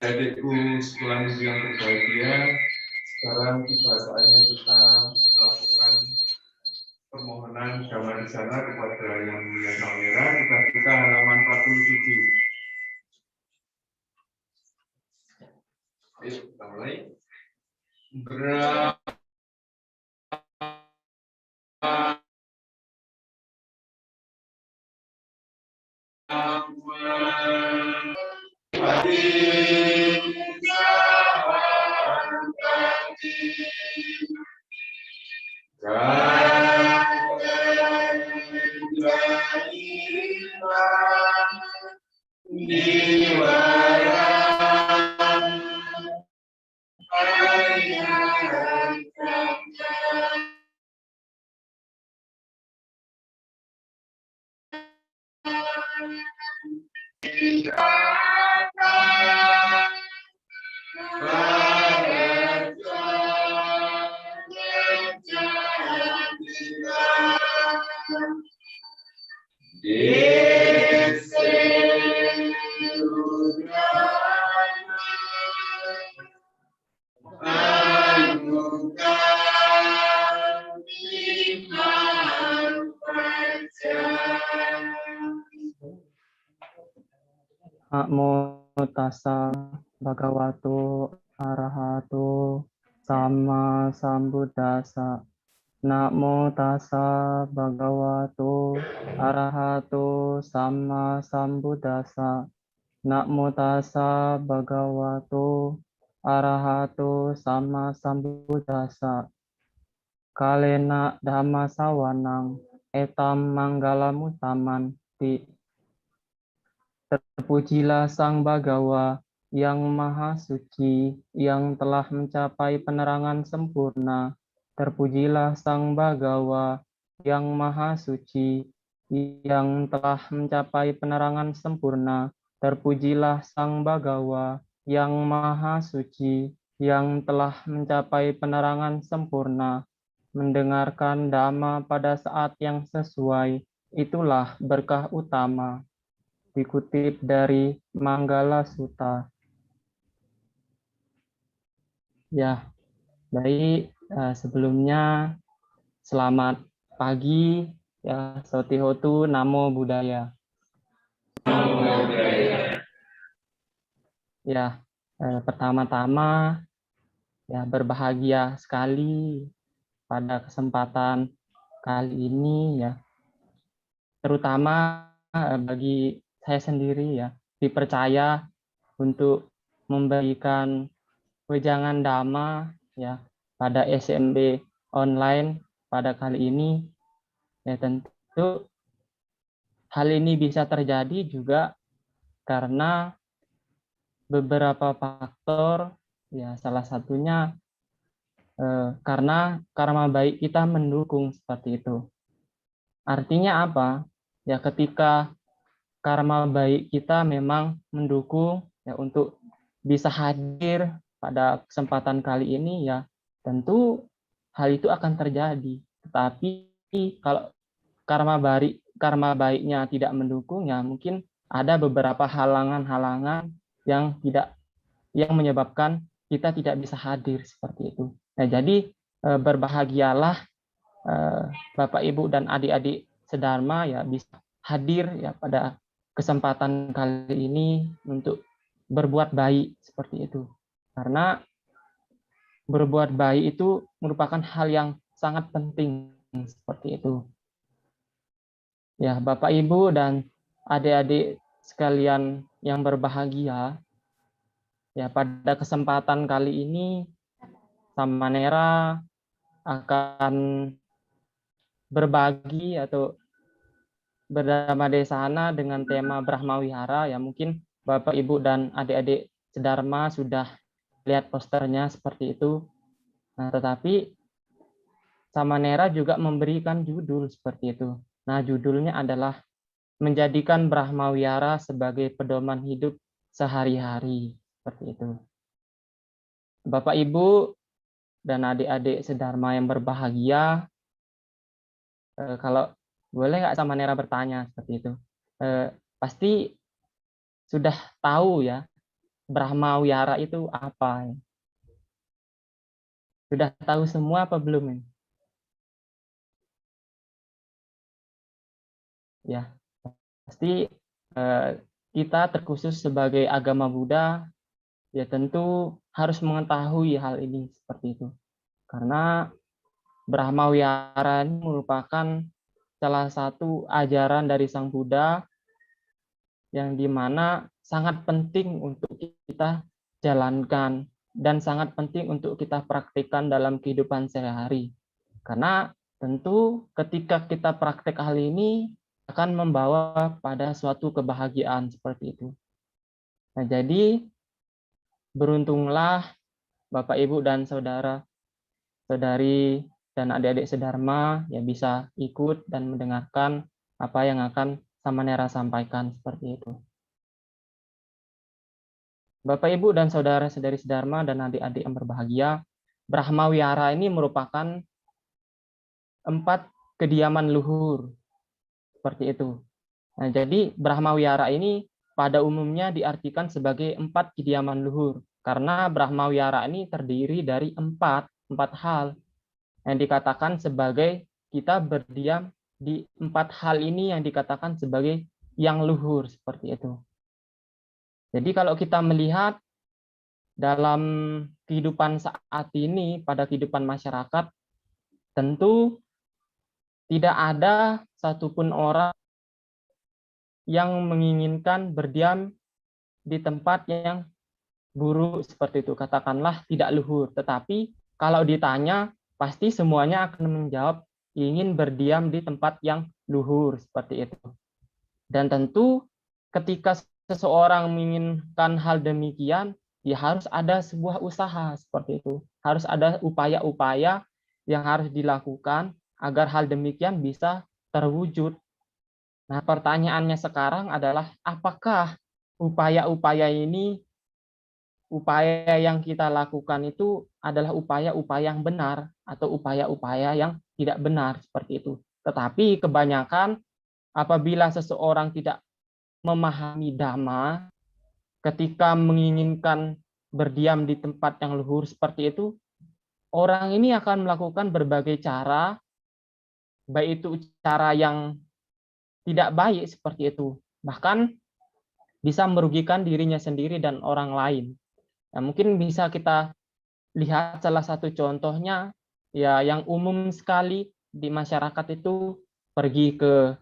Adikku sekolah minggu yang berbahagia, sekarang tiba saatnya kita melakukan permohonan damai di sana kepada Yang Mulia Kamera. Kita buka halaman 47. Ayo kita mulai. Namo tassa bhagavato arahato sama sambuddhassa. Namo tassa bhagavato arahato sama sambuddhassa. Namo tassa bhagavato arahato sama sambuddhassa. Kalena dhamma sawanang etam manggalamutaman ti. Terpujilah Sang Bhagawa yang Maha Suci, yang telah mencapai penerangan sempurna. Terpujilah Sang Bhagawa yang Maha Suci, yang telah mencapai penerangan sempurna. Terpujilah Sang Bhagawa yang Maha Suci, yang telah mencapai penerangan sempurna. Mendengarkan Dhamma pada saat yang sesuai, itulah berkah utama. Dikutip dari Manggala Sutta. Ya, baik. Sebelumnya selamat pagi. Ya, Sotihotu Namo Buddhaya. Ya, pertama-tama ya berbahagia sekali pada kesempatan kali ini ya. Terutama bagi saya sendiri ya, dipercaya untuk memberikan wejangan Dhamma ya pada SMB online pada kali ini. Ya tentu hal ini bisa terjadi juga karena beberapa faktor, ya salah satunya karena karma baik kita mendukung seperti itu. Artinya apa? Ya ketika karma baik kita memang mendukung ya untuk bisa hadir pada kesempatan kali ini, ya tentu hal itu akan terjadi. Tetapi kalau karma baiknya tidak mendukung, ya mungkin ada beberapa halangan-halangan yang menyebabkan kita tidak bisa hadir seperti itu. Nah, jadi berbahagialah Bapak Ibu dan adik-adik sedharma ya bisa hadir ya pada kesempatan kali ini untuk berbuat baik seperti itu. Karena berbuat baik itu merupakan hal yang sangat penting seperti itu. Ya, Bapak Ibu dan adik-adik sekalian yang berbahagia, ya pada kesempatan kali ini Samanera akan berbagi atau berdhamma desana dengan tema Brahma Wihara. Ya mungkin Bapak Ibu dan adik-adik sedharma sudah lihat posternya seperti itu. Nah, tetapi Samanera juga memberikan judul seperti itu. Nah, judulnya adalah menjadikan Brahma Wihara sebagai pedoman hidup sehari-hari seperti itu. Bapak Ibu dan adik-adik sedharma yang berbahagia, kalau boleh nggak Samanera bertanya seperti itu? Pasti sudah tahu ya Brahmawihara itu apa? Sudah tahu semua apa belum ini? Ya, pasti kita terkhusus sebagai agama Buddha ya tentu harus mengetahui hal ini seperti itu. Karena Brahmawihara ini merupakan salah satu ajaran dari Sang Buddha yang dimana sangat penting untuk kita jalankan dan sangat penting untuk kita praktikkan dalam kehidupan sehari-hari. Karena tentu ketika kita praktek hal ini akan membawa pada suatu kebahagiaan seperti itu. Nah, jadi beruntunglah Bapak, Ibu, dan saudara-saudari dan adik-adik sedharma ya bisa ikut dan mendengarkan apa yang akan Samanera sampaikan seperti itu. Bapak, Ibu, dan saudara-saudari sedharma dan adik-adik yang berbahagia, Brahmawihara ini merupakan 4 kediaman luhur seperti itu. Nah, jadi Brahmawihara ini pada umumnya diartikan sebagai 4 kediaman luhur karena Brahmawihara ini terdiri dari 4 hal yang dikatakan sebagai kita berdiam di 4 hal ini yang dikatakan sebagai yang luhur seperti itu. Jadi kalau kita melihat dalam kehidupan saat ini pada kehidupan masyarakat, tentu tidak ada satupun orang yang menginginkan berdiam di tempat yang buruk seperti itu, katakanlah tidak luhur. Tetapi kalau ditanya, pasti semuanya akan menjawab ingin berdiam di tempat yang luhur seperti itu. Dan tentu ketika seseorang menginginkan hal demikian, ya harus ada sebuah usaha seperti itu. Harus ada upaya-upaya yang harus dilakukan agar hal demikian bisa terwujud. Nah, pertanyaannya sekarang adalah apakah upaya-upaya ini, upaya yang kita lakukan itu adalah upaya-upaya yang benar atau upaya-upaya yang tidak benar seperti itu. Tetapi kebanyakan apabila seseorang tidak memahami Dhamma, ketika menginginkan berdiam di tempat yang luhur seperti itu, orang ini akan melakukan berbagai cara, baik itu cara yang tidak baik seperti itu, bahkan bisa merugikan dirinya sendiri dan orang lain. Nah, mungkin bisa kita lihat salah satu contohnya, ya yang umum sekali di masyarakat itu pergi ke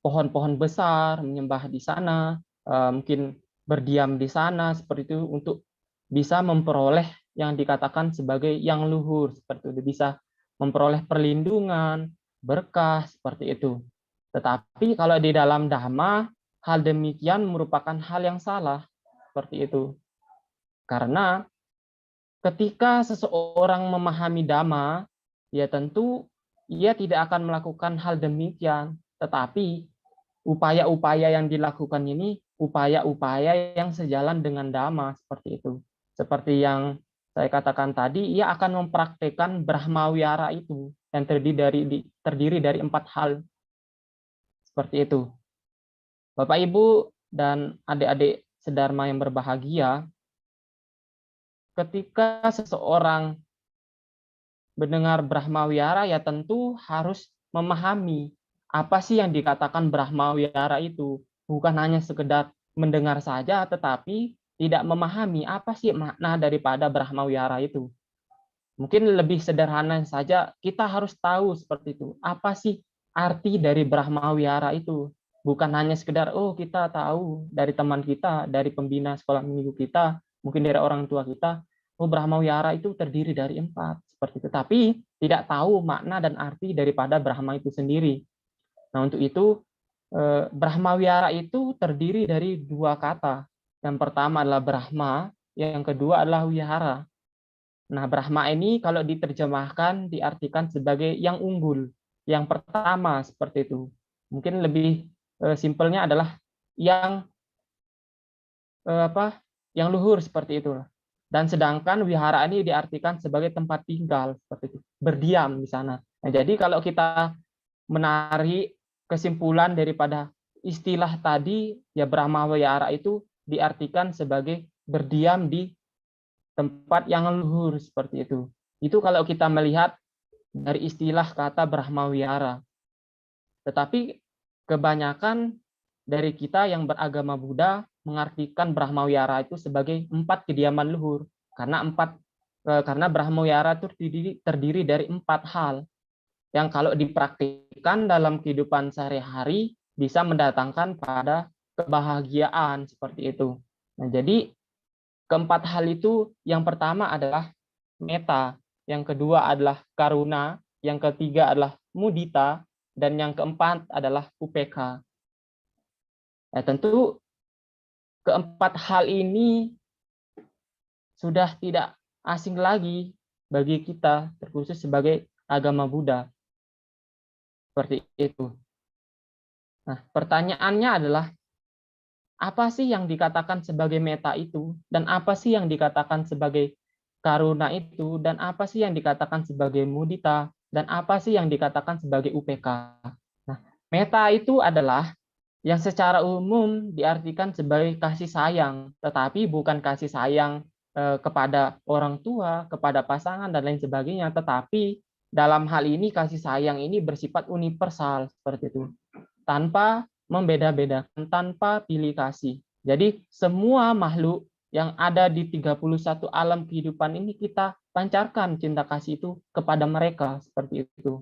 pohon-pohon besar, menyembah di sana, mungkin berdiam di sana seperti itu untuk bisa memperoleh yang dikatakan sebagai yang luhur seperti itu, bisa memperoleh perlindungan, berkah seperti itu. Tetapi kalau di dalam Dhamma, hal demikian merupakan hal yang salah seperti itu. Karena ketika seseorang memahami Dhamma, ya tentu ia tidak akan melakukan hal demikian. Tetapi upaya-upaya yang dilakukan ini upaya-upaya yang sejalan dengan Dhamma seperti itu. Seperti yang saya katakan tadi, ia akan mempraktekkan Brahmawihara itu yang terdiri dari 4 hal seperti itu. Bapak, Ibu, dan adik-adik sedharma yang berbahagia, ketika seseorang mendengar Brahmawihara, ya tentu harus memahami apa sih yang dikatakan Brahmawihara itu. Bukan hanya sekedar mendengar saja, tetapi tidak memahami apa sih makna daripada Brahmawihara itu. Mungkin lebih sederhana saja, kita harus tahu seperti itu. Apa sih arti dari Brahmawihara itu? Bukan hanya sekedar, oh kita tahu dari teman kita, dari pembina sekolah minggu kita, mungkin dari orang tua kita, oh Brahmawihara itu terdiri dari 4, seperti itu. Tapi tidak tahu makna dan arti daripada Brahma itu sendiri. Nah untuk itu, Brahmawihara itu terdiri dari 2 kata. Yang pertama adalah Brahma, yang kedua adalah Wihara. Nah, Brahma ini kalau diterjemahkan diartikan sebagai yang unggul, yang pertama seperti itu. Mungkin lebih simpelnya adalah yang yang luhur seperti itu. Dan sedangkan wihara ini diartikan sebagai tempat tinggal seperti itu, berdiam di sana. Nah, jadi kalau kita menarik kesimpulan daripada istilah tadi, ya Brahma wihara itu diartikan sebagai berdiam di tempat yang luhur seperti itu. Itu kalau kita melihat dari istilah kata Brahmawihara. Tetapi kebanyakan dari kita yang beragama Buddha mengartikan Brahmawihara itu sebagai 4 kediaman luhur. Karena Brahmawihara itu terdiri dari 4 hal yang kalau dipraktikkan dalam kehidupan sehari-hari bisa mendatangkan pada kebahagiaan seperti itu. Nah, jadi keempat hal itu yang pertama adalah metta, yang kedua adalah karuna, yang ketiga adalah mudita, dan yang keempat adalah upeka. Nah, tentu keempat hal ini sudah tidak asing lagi bagi kita, terkhusus sebagai agama Buddha. Seperti itu. Nah, pertanyaannya adalah, apa sih yang dikatakan sebagai metta itu, dan apa sih yang dikatakan sebagai karuna itu, dan apa sih yang dikatakan sebagai mudita, dan apa sih yang dikatakan sebagai upeka. Nah, metta itu adalah yang secara umum diartikan sebagai kasih sayang, tetapi bukan kasih sayang kepada orang tua, kepada pasangan, dan lain sebagainya, tetapi dalam hal ini kasih sayang ini bersifat universal seperti itu, tanpa membeda-bedakan, tanpa pilih kasih. Jadi semua makhluk yang ada di 31 alam kehidupan ini kita pancarkan cinta kasih itu kepada mereka seperti itu.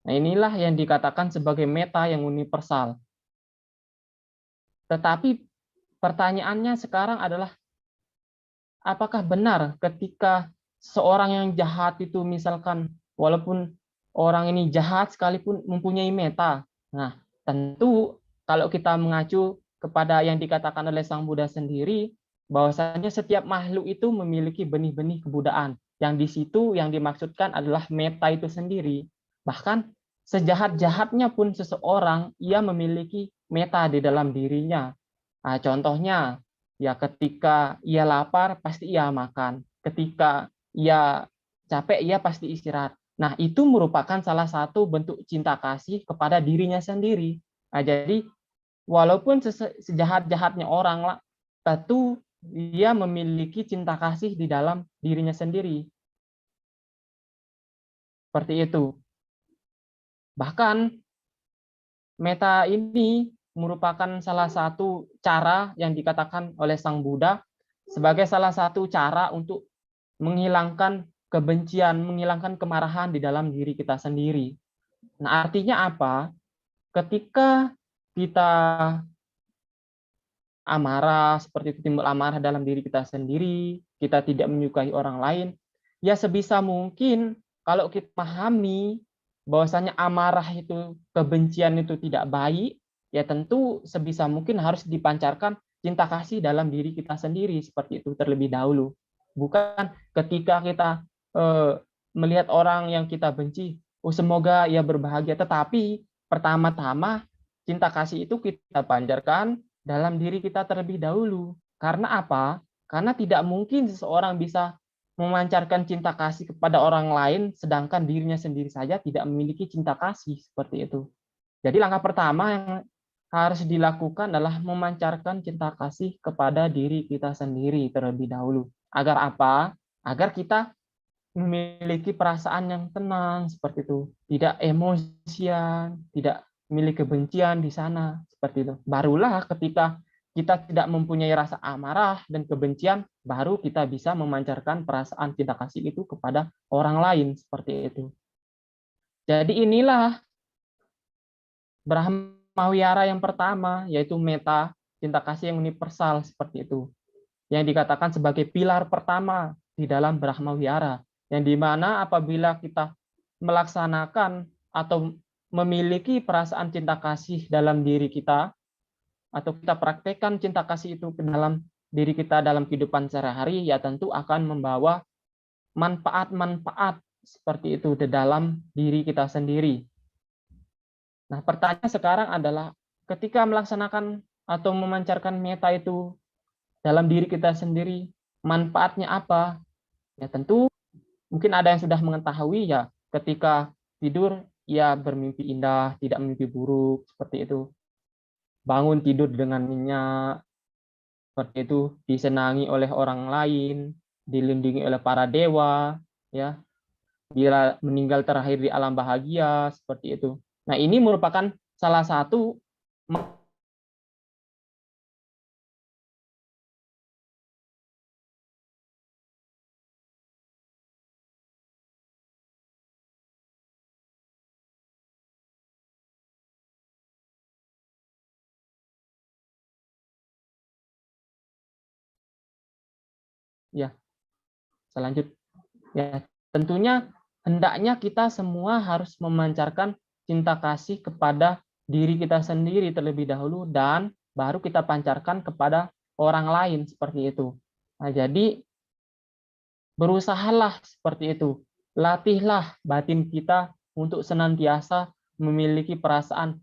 Nah, inilah yang dikatakan sebagai metta yang universal. Tetapi pertanyaannya sekarang adalah, apakah benar ketika seorang yang jahat itu, misalkan walaupun orang ini jahat sekalipun mempunyai metta? Nah, tentu kalau kita mengacu kepada yang dikatakan oleh Sang Buddha sendiri, bahwasanya setiap makhluk itu memiliki benih-benih kebudaan. Yang di situ yang dimaksudkan adalah metta itu sendiri. Bahkan sejahat-jahatnya pun seseorang, ia memiliki metta di dalam dirinya. Nah, contohnya, ya ketika ia lapar, pasti ia makan. Ketika ia capek, ia pasti istirahat. Nah, itu merupakan salah satu bentuk cinta kasih kepada dirinya sendiri. Nah, jadi walaupun sejahat-jahatnya orang, tentu dia memiliki cinta kasih di dalam dirinya sendiri. Seperti itu. Bahkan metta ini merupakan salah satu cara yang dikatakan oleh Sang Buddha sebagai salah satu cara untuk menghilangkan kebencian, menghilangkan kemarahan di dalam diri kita sendiri. Nah, artinya apa? Ketika kita amarah, seperti itu, timbul amarah dalam diri kita sendiri, kita tidak menyukai orang lain, ya sebisa mungkin kalau kita pahami bahwasanya amarah itu, kebencian itu tidak baik, ya tentu sebisa mungkin harus dipancarkan cinta kasih dalam diri kita sendiri seperti itu terlebih dahulu. Bukan ketika kita melihat orang yang kita benci, oh semoga ia berbahagia, tetapi pertama-tama cinta kasih itu kita pancarkan dalam diri kita terlebih dahulu. Karena apa? Karena tidak mungkin seseorang bisa memancarkan cinta kasih kepada orang lain, sedangkan dirinya sendiri saja tidak memiliki cinta kasih seperti itu. Jadi langkah pertama yang harus dilakukan adalah memancarkan cinta kasih kepada diri kita sendiri terlebih dahulu. Agar apa? Agar kita memiliki perasaan yang tenang seperti itu, tidak emosian, tidak memiliki kebencian di sana seperti itu. Barulah ketika kita tidak mempunyai rasa amarah dan kebencian, baru kita bisa memancarkan perasaan cinta kasih itu kepada orang lain seperti itu. Jadi inilah Brahmawihara yang pertama, yaitu metta, cinta kasih yang universal seperti itu, yang dikatakan sebagai pilar pertama di dalam Brahmawihara, yang dimana apabila kita melaksanakan atau memiliki perasaan cinta kasih dalam diri kita, atau kita praktekkan cinta kasih itu ke dalam diri kita dalam kehidupan sehari-hari, ya tentu akan membawa manfaat-manfaat seperti itu di dalam diri kita sendiri. Nah, pertanyaan sekarang adalah, ketika melaksanakan atau memancarkan metta itu dalam diri kita sendiri, manfaatnya apa? Ya tentu mungkin ada yang sudah mengetahui, ya ketika tidur ya bermimpi indah, tidak mimpi buruk seperti itu. Bangun tidur dengan nyenyak, seperti itu, disenangi oleh orang lain, dilindungi oleh para dewa, ya, bila meninggal terakhir di alam bahagia, seperti itu. Nah, ini merupakan salah satu ya, selanjut ya, tentunya hendaknya kita semua harus memancarkan cinta kasih kepada diri kita sendiri terlebih dahulu dan baru kita pancarkan kepada orang lain seperti itu. Nah, jadi berusahalah seperti itu. Latihlah batin kita untuk senantiasa memiliki perasaan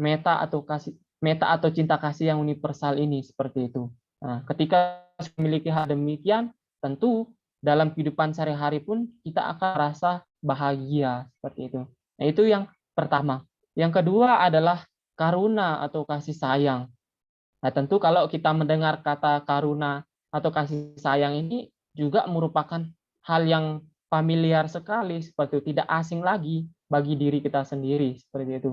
meta atau cinta kasih yang universal ini seperti itu. Nah, ketika memiliki hal demikian, tentu dalam kehidupan sehari-hari pun kita akan merasa bahagia seperti itu. Nah, itu yang pertama. Yang kedua adalah karuna atau kasih sayang. Nah, tentu kalau kita mendengar kata karuna atau kasih sayang ini juga merupakan hal yang familiar sekali, seperti itu, tidak asing lagi bagi diri kita sendiri, seperti itu.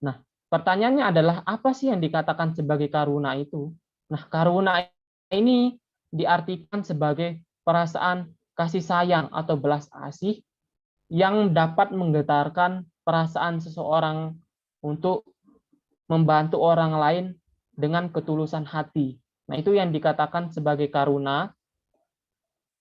Nah, pertanyaannya adalah apa sih yang dikatakan sebagai karuna itu? Nah, karuna ini diartikan sebagai perasaan kasih sayang atau belas asih yang dapat menggetarkan perasaan seseorang untuk membantu orang lain dengan ketulusan hati. Nah, itu yang dikatakan sebagai karuna,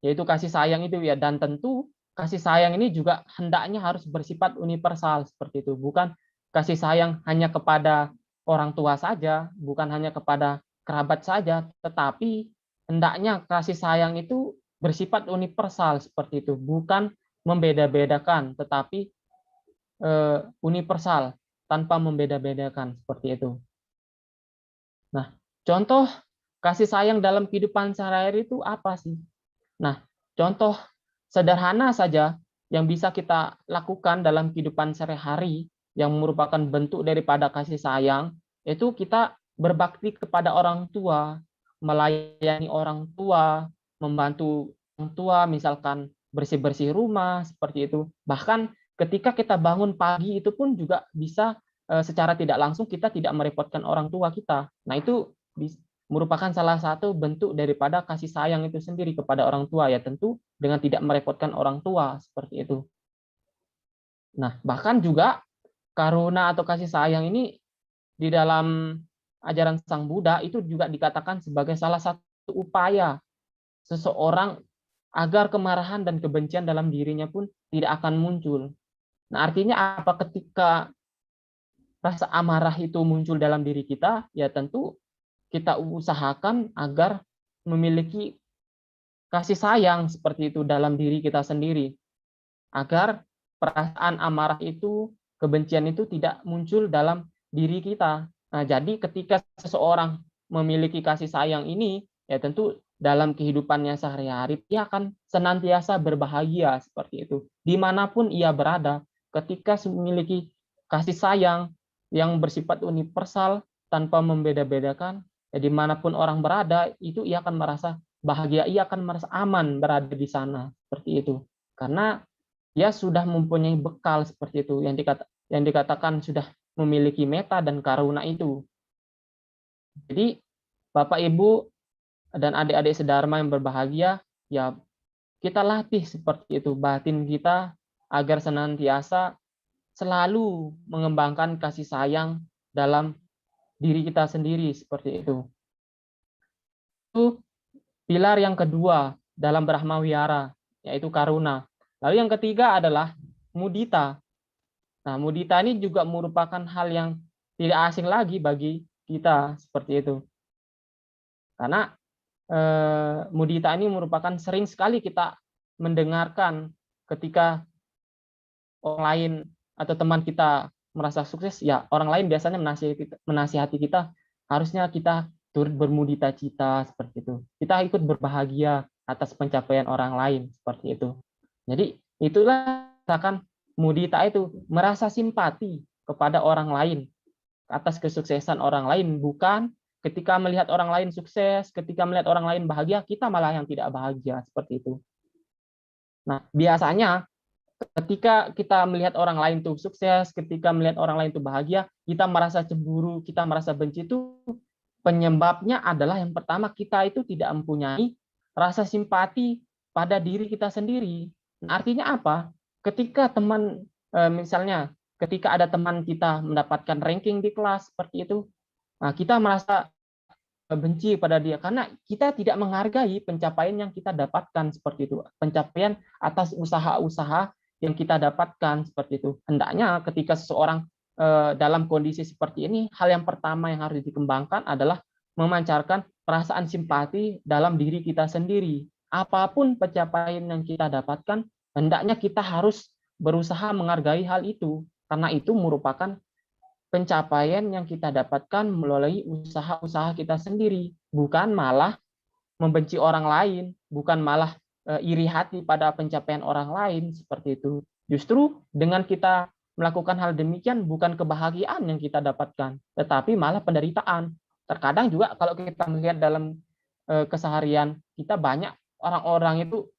yaitu kasih sayang itu ya. Dan tentu kasih sayang ini juga hendaknya harus bersifat universal seperti itu. Bukan kasih sayang hanya kepada orang tua saja, bukan hanya kepada kerabat saja, tetapi hendaknya kasih sayang itu bersifat universal seperti itu, bukan membeda-bedakan, tetapi universal tanpa membeda-bedakan seperti itu. Nah, contoh kasih sayang dalam kehidupan sehari-hari itu apa sih? Nah, contoh sederhana saja yang bisa kita lakukan dalam kehidupan sehari-hari yang merupakan bentuk daripada kasih sayang, itu kita berbakti kepada orang tua, melayani orang tua, membantu orang tua, misalkan bersih-bersih rumah, seperti itu. Bahkan ketika kita bangun pagi itu pun juga bisa secara tidak langsung kita tidak merepotkan orang tua kita. Nah, itu merupakan salah satu bentuk daripada kasih sayang itu sendiri kepada orang tua, ya tentu dengan tidak merepotkan orang tua seperti itu. Nah, bahkan juga karuna atau kasih sayang ini di dalam ajaran Sang Buddha itu juga dikatakan sebagai salah satu upaya seseorang agar kemarahan dan kebencian dalam dirinya pun tidak akan muncul. Nah, artinya apa? Ketika rasa amarah itu muncul dalam diri kita, ya tentu kita usahakan agar memiliki kasih sayang seperti itu dalam diri kita sendiri, agar perasaan amarah itu, kebencian itu tidak muncul dalam diri kita. Nah, jadi ketika seseorang memiliki kasih sayang ini, ya tentu dalam kehidupannya sehari-hari dia akan senantiasa berbahagia seperti itu. Dimanapun ia berada, ketika memiliki kasih sayang yang bersifat universal tanpa membeda-bedakan, ya dimanapun orang berada, itu ia akan merasa bahagia, ia akan merasa aman berada di sana seperti itu. Karena dia sudah mempunyai bekal seperti itu yang dikatakan sudah memiliki meta dan karuna itu. Jadi Bapak Ibu dan adik-adik sedharma yang berbahagia, ya kita latih seperti itu batin kita agar senantiasa selalu mengembangkan kasih sayang dalam diri kita sendiri seperti itu. Itu pilar yang kedua dalam Brahma Wihara, yaitu karuna. Lalu yang ketiga adalah mudita. Nah, mudita ini juga merupakan hal yang tidak asing lagi bagi kita seperti itu. Karena mudita ini merupakan sering sekali kita mendengarkan ketika orang lain atau teman kita merasa sukses, ya orang lain biasanya menasihati kita, harusnya kita turut bermudita cita seperti itu. Kita ikut berbahagia atas pencapaian orang lain seperti itu. Jadi itulah katakan mudita itu merasa simpati kepada orang lain atas kesuksesan orang lain, bukan ketika melihat orang lain sukses, ketika melihat orang lain bahagia, kita malah yang tidak bahagia, seperti itu. Nah, biasanya ketika kita melihat orang lain tuh sukses, ketika melihat orang lain tuh bahagia, kita merasa cemburu, kita merasa benci, itu penyebabnya adalah yang pertama, kita itu tidak mempunyai rasa simpati pada diri kita sendiri. Nah, artinya apa? Ketika teman, misalnya ketika ada teman kita mendapatkan ranking di kelas seperti itu, nah, kita merasa benci pada dia karena kita tidak menghargai pencapaian yang kita dapatkan seperti itu, pencapaian atas usaha-usaha yang kita dapatkan seperti itu. Hendaknya ketika seseorang dalam kondisi seperti ini, hal yang pertama yang harus dikembangkan adalah memancarkan perasaan simpati dalam diri kita sendiri. Apapun pencapaian yang kita dapatkan, hendaknya kita harus berusaha menghargai hal itu, karena itu merupakan pencapaian yang kita dapatkan melalui usaha-usaha kita sendiri, bukan malah membenci orang lain, bukan malah iri hati pada pencapaian orang lain seperti itu. Justru dengan kita melakukan hal demikian, bukan kebahagiaan yang kita dapatkan, tetapi malah penderitaan. Terkadang juga kalau kita melihat dalam keseharian kita, banyak orang-orang itu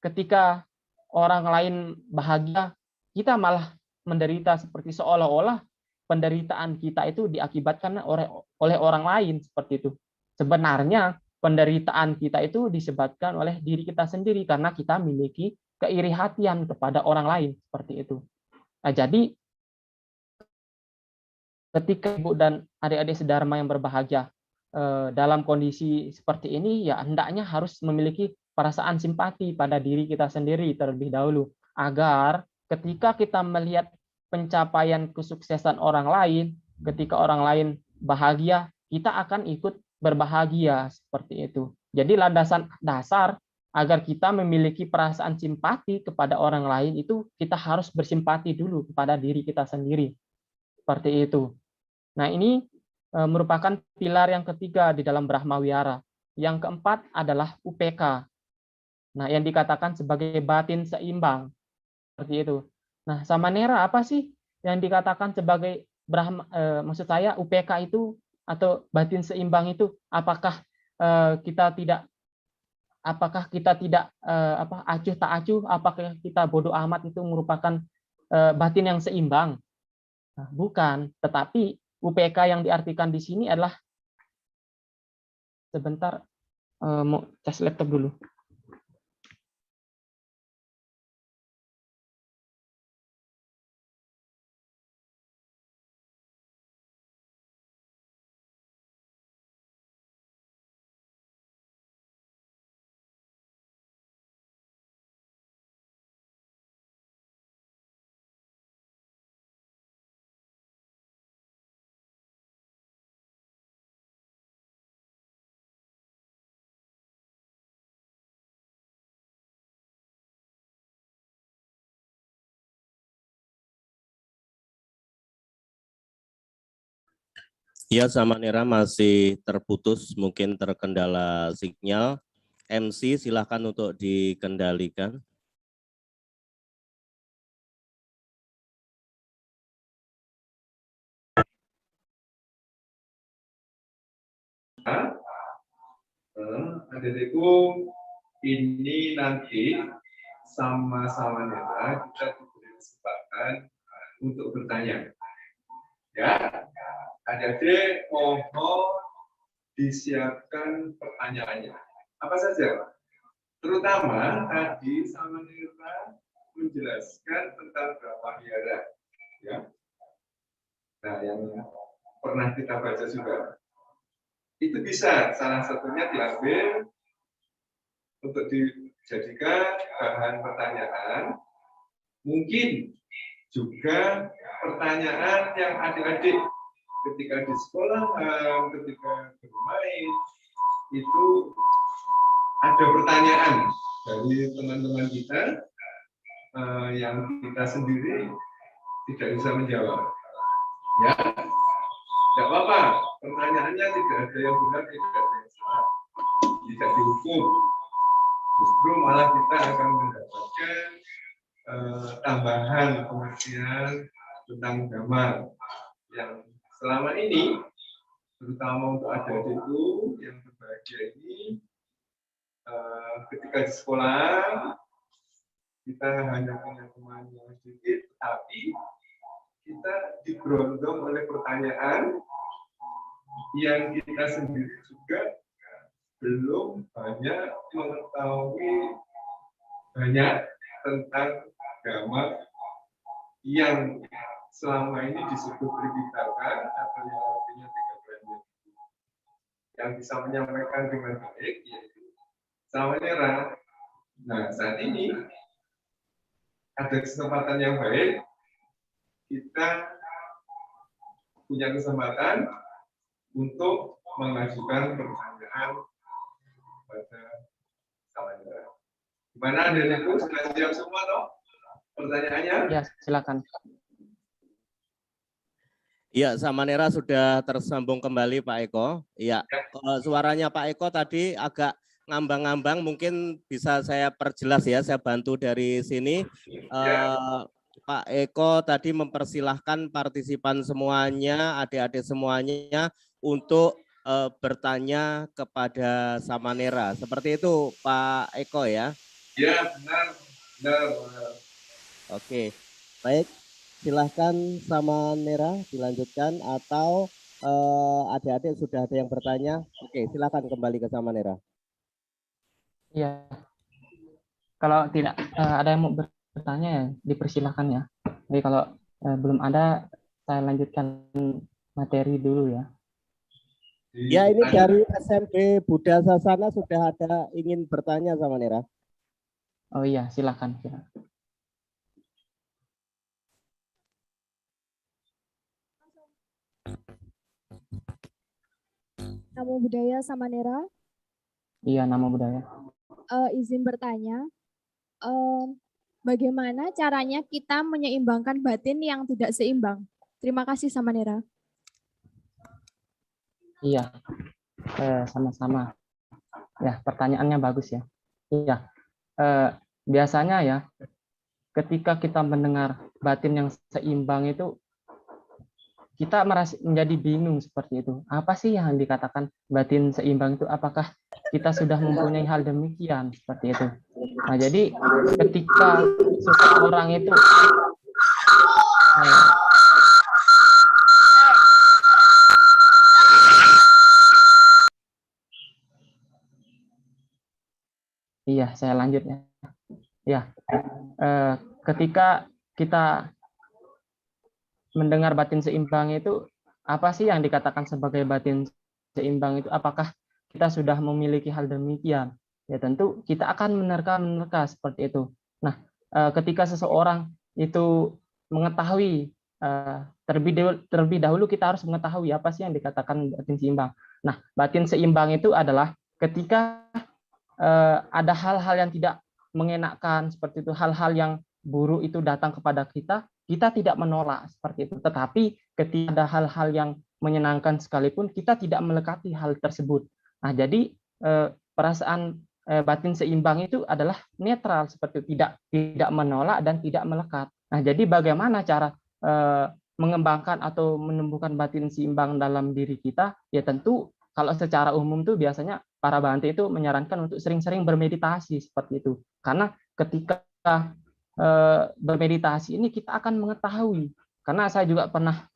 ketika orang lain bahagia, kita malah menderita, seperti seolah-olah penderitaan kita itu diakibatkan oleh orang lain seperti itu. Sebenarnya penderitaan kita itu disebabkan oleh diri kita sendiri karena kita memiliki keiri hatian kepada orang lain seperti itu. Nah, jadi ketika ibu dan adik-adik sedharma yang berbahagia dalam kondisi seperti ini, ya hendaknya harus memiliki perasaan simpati pada diri kita sendiri terlebih dahulu, agar ketika kita melihat pencapaian kesuksesan orang lain, ketika orang lain bahagia, kita akan ikut berbahagia seperti itu. Jadi landasan dasar agar kita memiliki perasaan simpati kepada orang lain itu, kita harus bersimpati dulu kepada diri kita sendiri. Seperti itu. Nah, ini merupakan pilar yang ketiga di dalam Brahma Wihara. Yang keempat adalah UPK. Nah, yang dikatakan sebagai batin seimbang. Seperti itu. Nah, Samanera, apa sih yang dikatakan sebagai Brahma, maksud saya UPK itu atau batin seimbang itu? Apakah kita tidak acuh tak acuh? Apakah kita bodoh amat itu merupakan batin yang seimbang? Nah, bukan, tetapi UPK yang diartikan di sini adalah, sebentar, mau cas laptop dulu. Ya, Samanera masih terputus, mungkin terkendala sinyal. MC silahkan untuk dikendalikan. Adik-adikku, ini nanti sama-sama Samanera kita diberi kesempatan untuk bertanya. Ya, adik-adik mohon disiapkan pertanyaannya. Apa saja? Terutama tadi Samanera menjelaskan tentang Brahma Wihara. Ya. Nah, yang pernah kita baca juga. Itu bisa salah satunya diambil untuk dijadikan bahan pertanyaan. Mungkin juga pertanyaan yang adik-adik ketika di sekolah, ketika bermain, itu ada pertanyaan dari teman-teman kita yang kita sendiri tidak bisa menjawab. Ya, tidak apa-apa. Pertanyaannya tidak ada yang benar, tidak ada yang salah, tidak dihukum. Justru malah kita akan mendapatkan tambahan pengertian tentang Dhamma yang selama ini terutama untuk adik-adikku yang berbahagia ini, ketika di sekolah kita hanya punya teman yang sedikit, tapi kita digerondong oleh pertanyaan yang kita sendiri juga belum banyak mengetahui banyak tentang agama yang selama ini disebut Tripitaka atau yang artinya 3 perjanjian. Yang bisa menyampaikan dengan baik yaitu Samanera. Nah, saat ini ada kesempatan yang baik, kita punya kesempatan untuk mengajukan pertanyaan pada Samanera. Gimana adik-adikku, sudah siap semua toh pertanyaannya? Ya, silakan. Iya, Samanera sudah tersambung kembali Pak Eko. Iya, suaranya Pak Eko tadi agak ngambang-ngambang, mungkin bisa saya perjelas ya, saya bantu dari sini. Pak Eko tadi mempersilahkan partisipan semuanya, adik-adik semuanya untuk bertanya kepada Samanera. Seperti itu Pak Eko ya? Ya, benar. Oke, baik. Silahkan Samanera dilanjutkan atau adik-adik sudah ada yang bertanya. Oke, silahkan kembali ke Samanera. Iya. Kalau tidak ada yang mau bertanya ya dipersilahkan ya. Jadi kalau belum ada, saya lanjutkan materi dulu ya. Ya, ini dari SMP Buddha Sasana sudah ada ingin bertanya Samanera. Oh iya, silakan. Namo Buddhaya Samanera. Iya, Namo Buddhaya. Izin bertanya, bagaimana caranya kita menyeimbangkan batin yang tidak seimbang? Terima kasih Samanera. Iya, sama-sama. Ya, pertanyaannya bagus ya. Iya, biasanya ya, ketika kita mendengar batin yang seimbang itu, kita merasa menjadi bingung seperti itu. Apa sih yang dikatakan batin seimbang itu? Apakah kita sudah mempunyai hal demikian seperti itu? Nah, jadi ketika seseorang itu iya, saya lanjut ya. Ya, ketika kita mendengar batin seimbang itu, apa sih yang dikatakan sebagai batin seimbang itu? Apakah kita sudah memiliki hal demikian? Ya tentu kita akan menerka seperti itu. Nah, ketika seseorang itu mengetahui, terlebih dahulu kita harus mengetahui apa sih yang dikatakan batin seimbang. Nah, batin seimbang itu adalah ketika ada hal-hal yang tidak mengenakan seperti itu, hal-hal yang buruk itu datang kepada kita, kita tidak menolak seperti itu. Tetapi ketika ada hal-hal yang menyenangkan sekalipun, kita tidak melekati hal tersebut. Nah, jadi perasaan batin seimbang itu adalah netral seperti itu, tidak menolak dan tidak melekat. Nah, jadi bagaimana cara mengembangkan atau menumbuhkan batin seimbang dalam diri kita? Ya tentu kalau secara umum tuh biasanya para Bhante itu menyarankan untuk sering-sering bermeditasi seperti itu. Karena ketika bermeditasi ini kita akan mengetahui. Karena saya juga pernah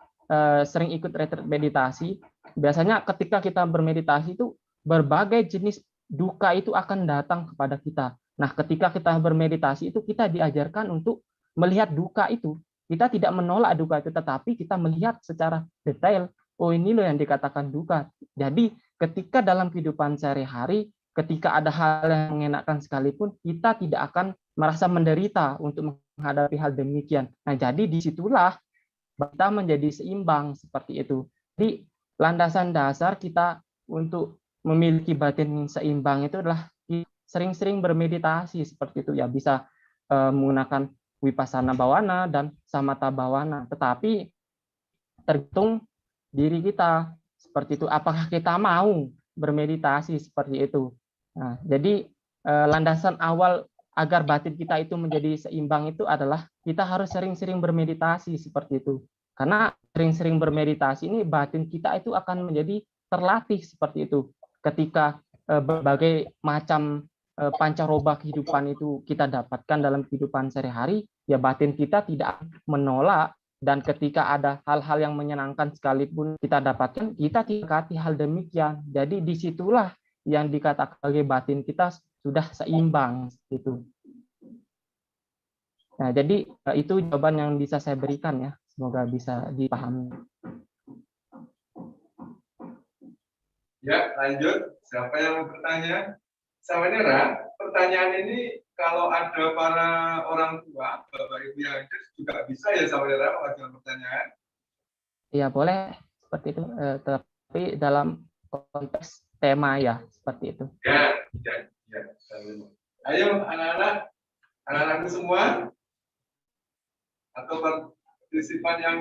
sering ikut retreat meditasi. Biasanya ketika kita bermeditasi itu berbagai jenis duka itu akan datang kepada kita. Nah, ketika kita bermeditasi itu kita diajarkan untuk melihat duka itu. Kita tidak menolak duka itu, tetapi kita melihat secara detail. Oh, ini loh yang dikatakan duka. Jadi ketika dalam kehidupan sehari-hari, ketika ada hal yang mengenakan sekalipun, kita tidak akan merasa menderita untuk menghadapi hal demikian. Nah, jadi disitulah kita menjadi seimbang seperti itu. Jadi landasan dasar kita untuk memiliki batin yang seimbang itu adalah sering-sering bermeditasi seperti itu ya, bisa menggunakan Vipassana Bhavana dan Samatha Bhavana. Tetapi tergantung diri kita seperti itu, apakah kita mau bermeditasi seperti itu. Nah, jadi landasan awal agar batin kita itu menjadi seimbang itu adalah kita harus sering-sering bermeditasi seperti itu. Karena sering-sering bermeditasi ini batin kita itu akan menjadi terlatih seperti itu. Ketika berbagai macam pancaroba kehidupan itu kita dapatkan dalam kehidupan sehari-hari, ya batin kita tidak menolak, dan ketika ada hal-hal yang menyenangkan sekalipun kita dapatkan, kita tidak hati hal demikian. Jadi disitulah yang dikatakan sebagai batin kita sudah seimbang gitu. Nah, jadi itu jawaban yang bisa saya berikan ya. Semoga bisa dipahami. Ya, lanjut. Siapa yang mau bertanya? Sama Nera, pertanyaan ini kalau ada para orang tua, Bapak Ibu yang hadir juga bisa ya sama Nera mengajukan pertanyaan. Iya, boleh seperti itu. Tapi dalam konteks tema ya, seperti itu. Ya. Ayo anak-anakku semua, atau partisipan yang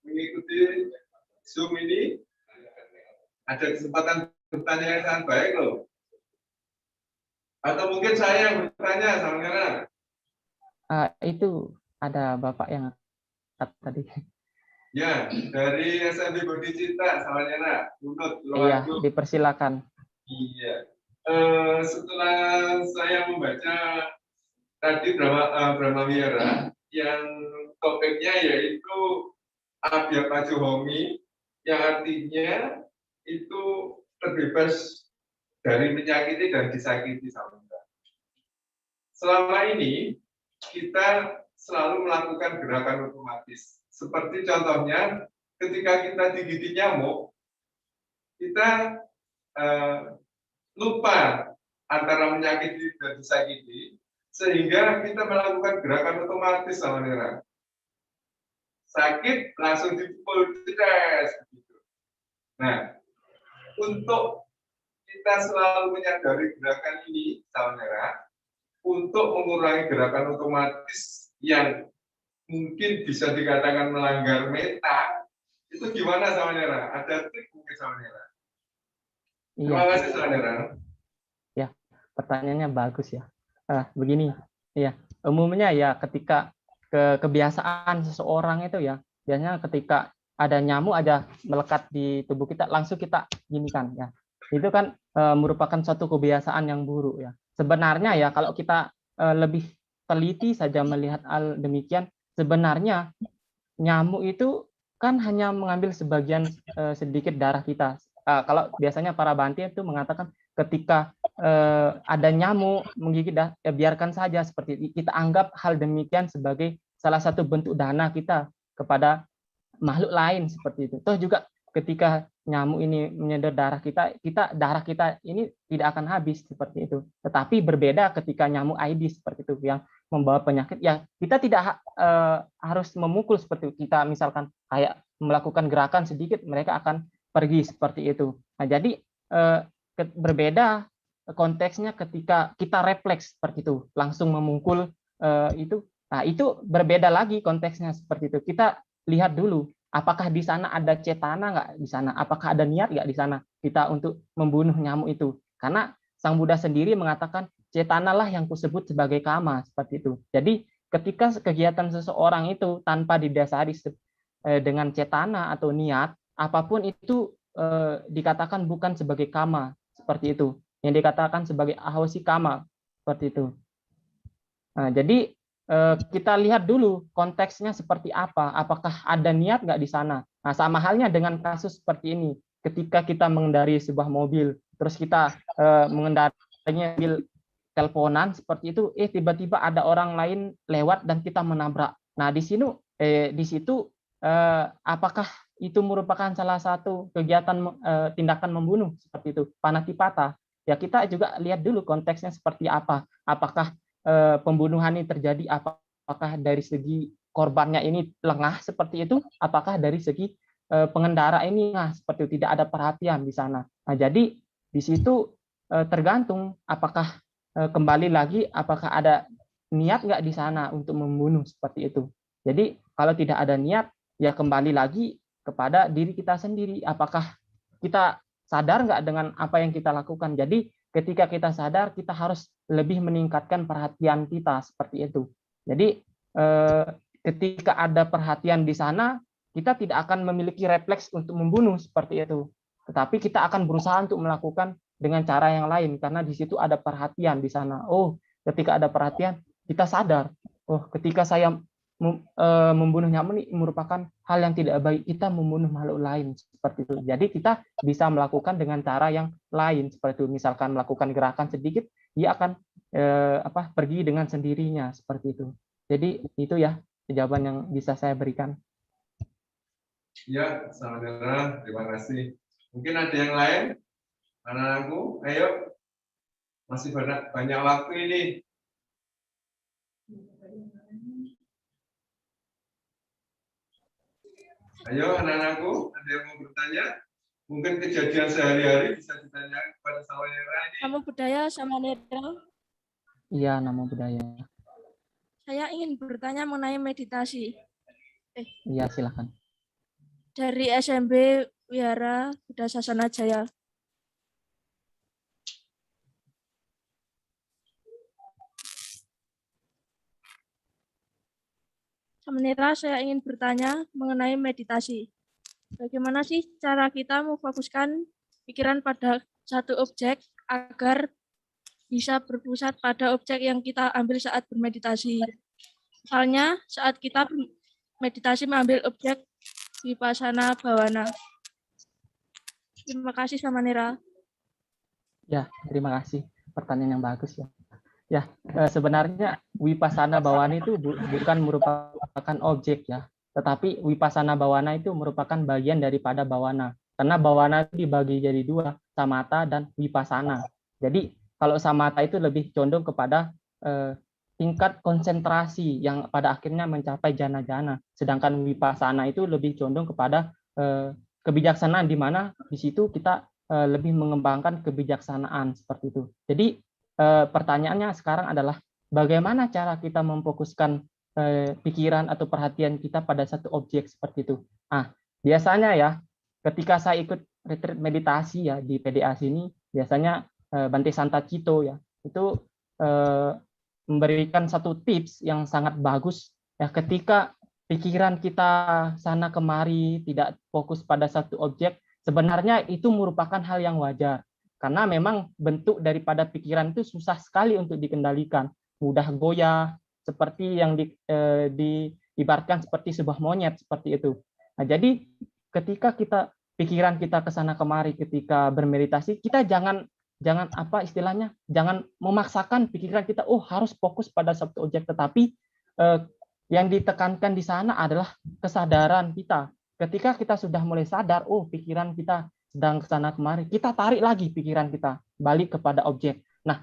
mengikuti Zoom ini, ada kesempatan bertanya yang sangat baik loh. Atau mungkin saya yang bertanya sama Nera. Itu ada Bapak yang tadi. Ya, dari SMB Budi Cinta sama Nera. Iya, dipersilakan. Iya. Setelah saya membaca tadi Brahma Wihara yang topiknya yaitu Abhya Pajohomi, yang artinya itu terbebas dari menyakiti dan disakiti sama kita. Selama ini kita selalu melakukan gerakan otomatis. Seperti contohnya ketika kita digigit nyamuk, kita lupa antara menyakiti dan disakiti, sehingga kita melakukan gerakan otomatis sama Nera. Sakit langsung dipukul, cedas. Nah, untuk kita selalu menyadari gerakan ini, sama Nera, untuk mengurangi gerakan otomatis yang mungkin bisa dikatakan melanggar meta, itu gimana sama Nera? Ada trik mungkin sama Nera? Terima kasih sama Nera. Ya, pertanyaannya bagus ya. Begini, ya umumnya ya ketika kebiasaan seseorang itu ya, biasanya ketika ada nyamuk aja melekat di tubuh kita, langsung kita gini kan ya. Itu kan merupakan suatu kebiasaan yang buruk ya. Sebenarnya ya kalau kita lebih teliti saja melihat hal demikian, sebenarnya nyamuk itu kan hanya mengambil sebagian sedikit darah kita. Kalau biasanya para banti itu mengatakan ketika ada nyamuk menggigit, ya biarkan saja seperti itu. Kita anggap hal demikian sebagai salah satu bentuk dana kita kepada makhluk lain seperti itu. Toh juga ketika nyamuk ini menyedot darah kita, darah kita ini tidak akan habis seperti itu. Tetapi berbeda ketika nyamuk Aedes seperti itu yang membawa penyakit, ya kita tidak harus memukul seperti itu. Kita misalkan kayak melakukan gerakan sedikit, mereka akan pergi seperti itu. Nah, jadi berbeda konteksnya ketika kita refleks seperti itu, langsung memukul itu. Nah, itu berbeda lagi konteksnya seperti itu. Kita lihat dulu, apakah di sana ada cetana nggak di sana? Apakah ada niat nggak di sana kita untuk membunuh nyamuk itu? Karena Sang Buddha sendiri mengatakan, cetanalah yang kusebut sebagai kama, seperti itu. Jadi ketika kegiatan seseorang itu tanpa didasari dengan cetana atau niat, apapun itu dikatakan bukan sebagai kama, seperti itu. Yang dikatakan sebagai ahosi kama, seperti itu. Nah, jadi kita lihat dulu konteksnya seperti apa, apakah ada niat nggak di sana. Nah, sama halnya dengan kasus seperti ini, ketika kita mengendarai sebuah mobil, terus kita mengendarainya mobil teleponan seperti itu, tiba-tiba ada orang lain lewat dan kita menabrak. Nah, di situ apakah itu merupakan salah satu kegiatan tindakan membunuh seperti itu, panatipata? Ya kita juga lihat dulu konteksnya seperti apa. Apakah pembunuhan ini terjadi apakah dari segi korbannya ini lengah seperti itu, apakah dari segi pengendara ini seperti itu, tidak ada perhatian di sana. Nah, jadi di situ tergantung apakah kembali lagi apakah ada niat nggak di sana untuk membunuh seperti itu. Jadi kalau tidak ada niat, ya kembali lagi kepada diri kita sendiri, apakah kita sadar nggak dengan apa yang kita lakukan. Jadi ketika kita sadar, kita harus lebih meningkatkan perhatian kita seperti itu. Jadi ketika ada perhatian di sana, kita tidak akan memiliki refleks untuk membunuh seperti itu. tetapi kita akan berusaha untuk melakukan dengan cara yang lain karena di situ ada perhatian di sana. Oh, ketika ada perhatian, kita sadar, oh, ketika saya membunuh nyamuk ini merupakan hal yang tidak baik, kita membunuh makhluk lain seperti itu. Jadi kita bisa melakukan dengan cara yang lain seperti itu. Misalkan melakukan gerakan sedikit, dia akan pergi dengan sendirinya seperti itu. Jadi itu ya jawaban yang bisa saya berikan. Ya, saudara, terima kasih. Mungkin ada yang lain? Anak-anakku, ayo. Masih banyak waktu ini. Ayo anak-anakku, ada yang mau bertanya? Mungkin kejadian sehari-hari bisa ditanya kepada Samanera ini. Namo Buddhaya, Samanera. Iya, Namo Buddhaya. Saya ingin bertanya mengenai meditasi. Iya, silakan. Dari SMB Wihara Buddha Sasana Jaya. Samanera, saya ingin bertanya mengenai meditasi. Bagaimana sih cara kita memfokuskan pikiran pada satu objek agar bisa berpusat pada objek yang kita ambil saat bermeditasi. Misalnya saat kita meditasi mengambil objek Vipassana Bhavana. Terima kasih Samanera. Ya, terima kasih. Pertanyaan yang bagus ya. Ya, sebenarnya Vipassana Bhavana itu bukan merupakan objek ya, tetapi Vipassana Bhavana itu merupakan bagian daripada Bhavana. Karena Bhavana itu dibagi jadi dua, Samatha dan Vipassana. Jadi kalau Samatha itu lebih condong kepada tingkat konsentrasi yang pada akhirnya mencapai jana-jana, sedangkan Vipassana itu lebih condong kepada kebijaksanaan di mana di situ kita lebih mengembangkan kebijaksanaan seperti itu. Jadi pertanyaannya sekarang adalah bagaimana cara kita memfokuskan pikiran atau perhatian kita pada satu objek seperti itu. Biasanya ya ketika saya ikut retreat meditasi ya di PDA sini, biasanya Bante Santa Cito ya itu memberikan satu tips yang sangat bagus ya, ketika pikiran kita sana kemari tidak fokus pada satu objek, sebenarnya itu merupakan hal yang wajar. Karena memang bentuk daripada pikiran itu susah sekali untuk dikendalikan, mudah goyah, seperti yang diibaratkan seperti sebuah monyet seperti itu. Nah, jadi ketika pikiran kita ke sana kemari ketika bermeditasi, kita jangan jangan memaksakan pikiran kita harus fokus pada satu objek, tetapi yang ditekankan di sana adalah kesadaran kita. Ketika kita sudah mulai sadar, pikiran kita sedang kesana kemari, kita tarik lagi pikiran kita balik kepada objek. Nah,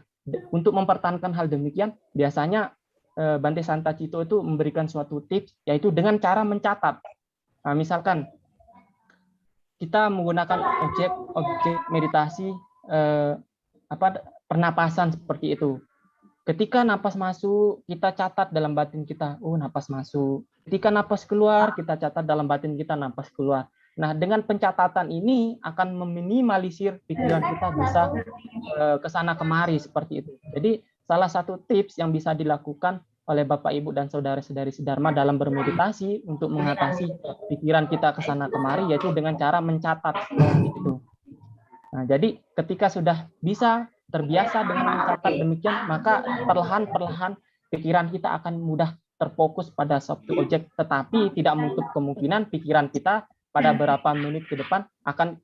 untuk mempertahankan hal demikian, biasanya Bante Santa Cito itu memberikan suatu tips, yaitu dengan cara mencatat. Nah, misalkan kita menggunakan objek meditasi pernapasan seperti itu. Ketika napas masuk, kita catat dalam batin kita, napas masuk. Ketika napas keluar, kita catat dalam batin kita, napas keluar. Nah, dengan pencatatan ini akan meminimalisir pikiran kita bisa ke sana kemari seperti itu. Jadi, salah satu tips yang bisa dilakukan oleh Bapak, Ibu, dan saudara-saudari Dharma dalam bermeditasi untuk mengatasi pikiran kita ke sana kemari, yaitu dengan cara mencatat seperti itu. Nah, jadi ketika sudah bisa terbiasa dengan mencatat demikian, maka perlahan-perlahan pikiran kita akan mudah terfokus pada suatu objek, tetapi tidak menutup kemungkinan pikiran kita pada beberapa menit ke depan akan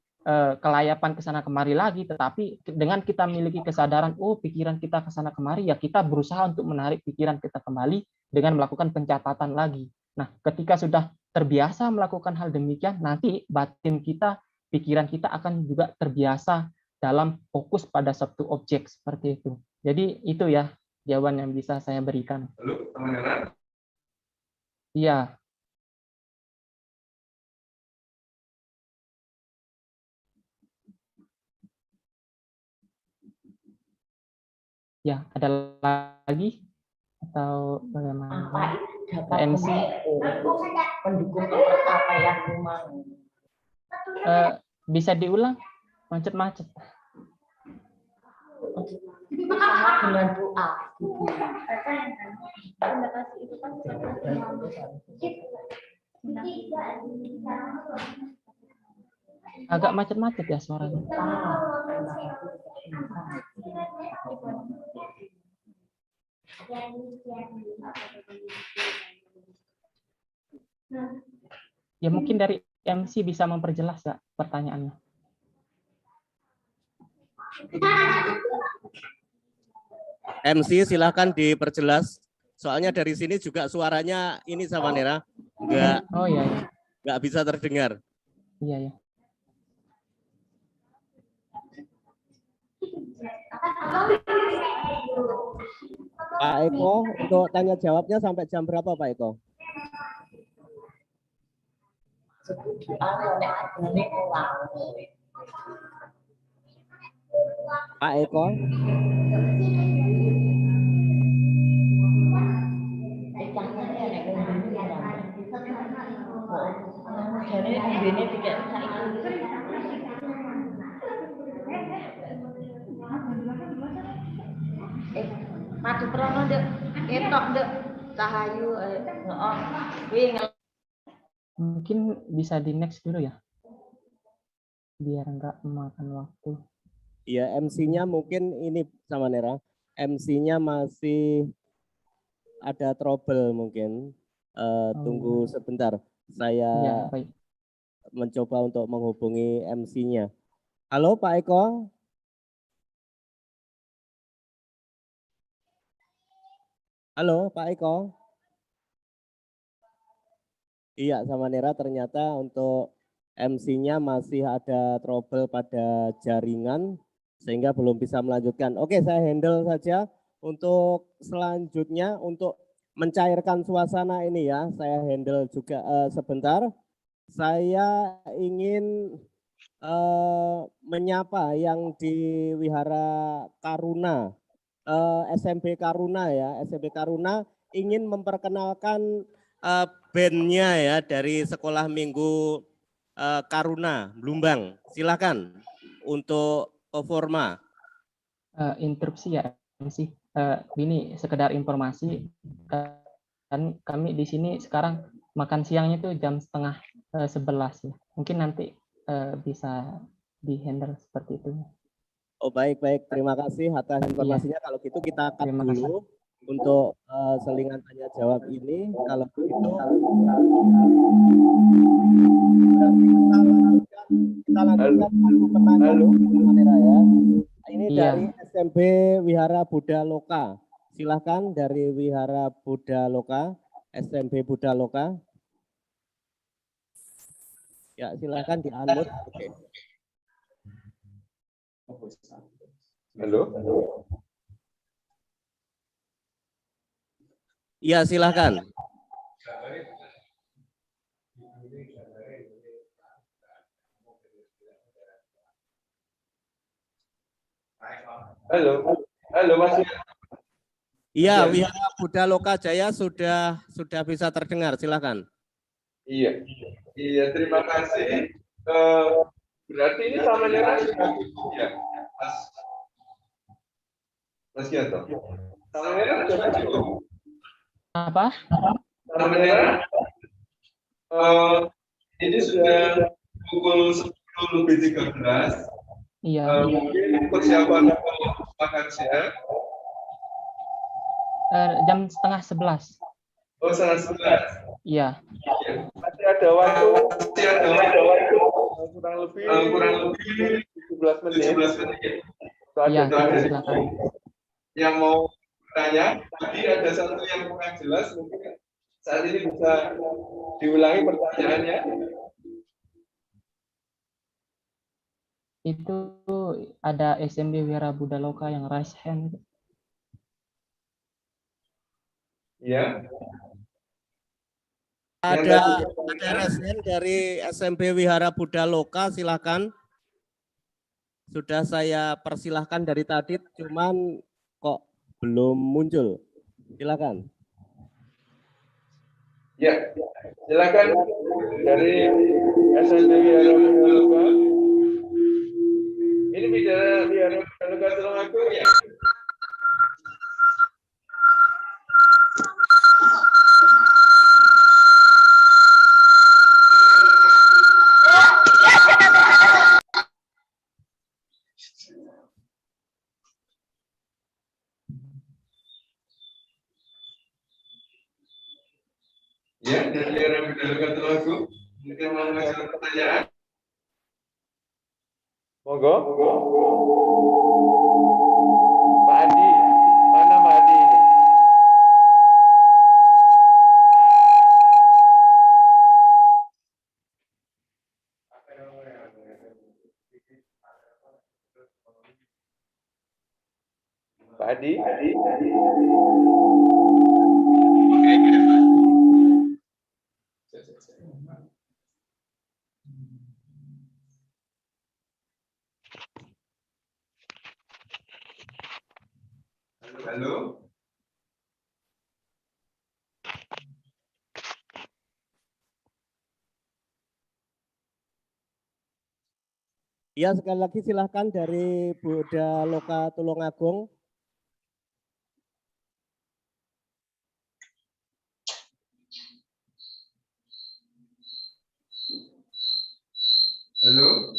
kelayapan ke sana kemari lagi, tetapi dengan kita memiliki kesadaran, pikiran kita ke sana kemari, ya kita berusaha untuk menarik pikiran kita kembali dengan melakukan pencatatan lagi. Nah, ketika sudah terbiasa melakukan hal demikian, nanti batin kita, pikiran kita akan juga terbiasa dalam fokus pada satu objek seperti itu. Jadi itu ya jawaban yang bisa saya berikan. Halo, Samanera. Iya. Ya, ada lagi atau bagaimana? MC pendukung kepercayaan rumah. Bisa diulang? Macet-macet. Sama dengan doa. Agak macet-macet ya suaranya. Ya mungkin dari MC bisa memperjelas nggak pertanyaannya? MC silahkan diperjelas. Soalnya dari sini juga suaranya ini sama Nera Oh iya, iya. nggak bisa terdengar. Iya, ya. Pak Eko, untuk tanya jawabnya sampai jam berapa Pak Eko? Pak Eko? Madu prono dek, ketok dek, cahayu, Mungkin bisa di next dulu ya, biar nggak memakan waktu. Ya, MC-nya mungkin ini sama Nera. MC-nya masih ada trouble mungkin. Tunggu sebentar. Saya Ya, baik. mencoba untuk menghubungi MC-nya. Halo Pak Eko. Halo Pak Eko. Iya, sama Nera ternyata untuk MC-nya masih ada trouble pada jaringan sehingga belum bisa melanjutkan. Oke, saya handle saja untuk selanjutnya untuk mencairkan suasana ini ya. Saya handle juga sebentar. Saya ingin menyapa yang di Wihara Karuna, SMP Karuna ya, SMP Karuna ingin memperkenalkan bandnya ya dari Sekolah Minggu Karuna Blumbang. Silakan untuk performa. Interupsi ya, MC. Ini sekedar informasi, kan kami di sini sekarang makan siangnya itu jam 10:30 ya. Mungkin nanti bisa di-handle seperti itu. Oh baik, terima kasih atas informasinya. Kalau gitu kita cut Terima kasih. dulu untuk selingan tanya jawab ini. Kalau begitu kita lanjutkan pertanyaan ya. Ini dari SMP Wihara Buddha Loka. Silahkan dari Wihara Buddha Loka, SMP Buddha Loka. Ya silahkan di-unmute. Oke. Halo. Iya silahkan. Halo Mas. Iya, Wihara Buddha Loka Jaya sudah bisa terdengar. Silakan. Iya, terima kasih. Berarti ini sama Nera sudah cukup ya, Mas Gianto. Sama Nera sudah cukup. Apa? Sama Nera, ini sudah pukul 10:13. Iya. Mungkin persiapan untuk makan siang. Jam 10:30. Oh, 10:30. Iya. Masih ada waktu. Kurang lebih 17 menit. Iya, silakan. Yang mau bertanya, tadi ada satu yang kurang jelas, mungkin saat ini bisa diulangi pertanyaannya. Itu ada SMP Wihara Buddha Loka yang raise hand. Ya. Ada resen dari SMP Wihara Buddha Loka, silakan. Sudah saya persilahkan dari tadi, cuman kok belum muncul. Silakan. Ya, silakan dari SMP Wihara Buddha Loka. Ini bicara Wihara Buddha Loka Tulungagung ya. Saudara Budaya Tulungagung, mungkin mau mengajukan pertanyaan. Monggo. Pak Adi, mana Pak Adi ini? Pak Adi? Halo. Ya, sekali lagi silahkan dari Buddha Loka Tulungagung. Halo.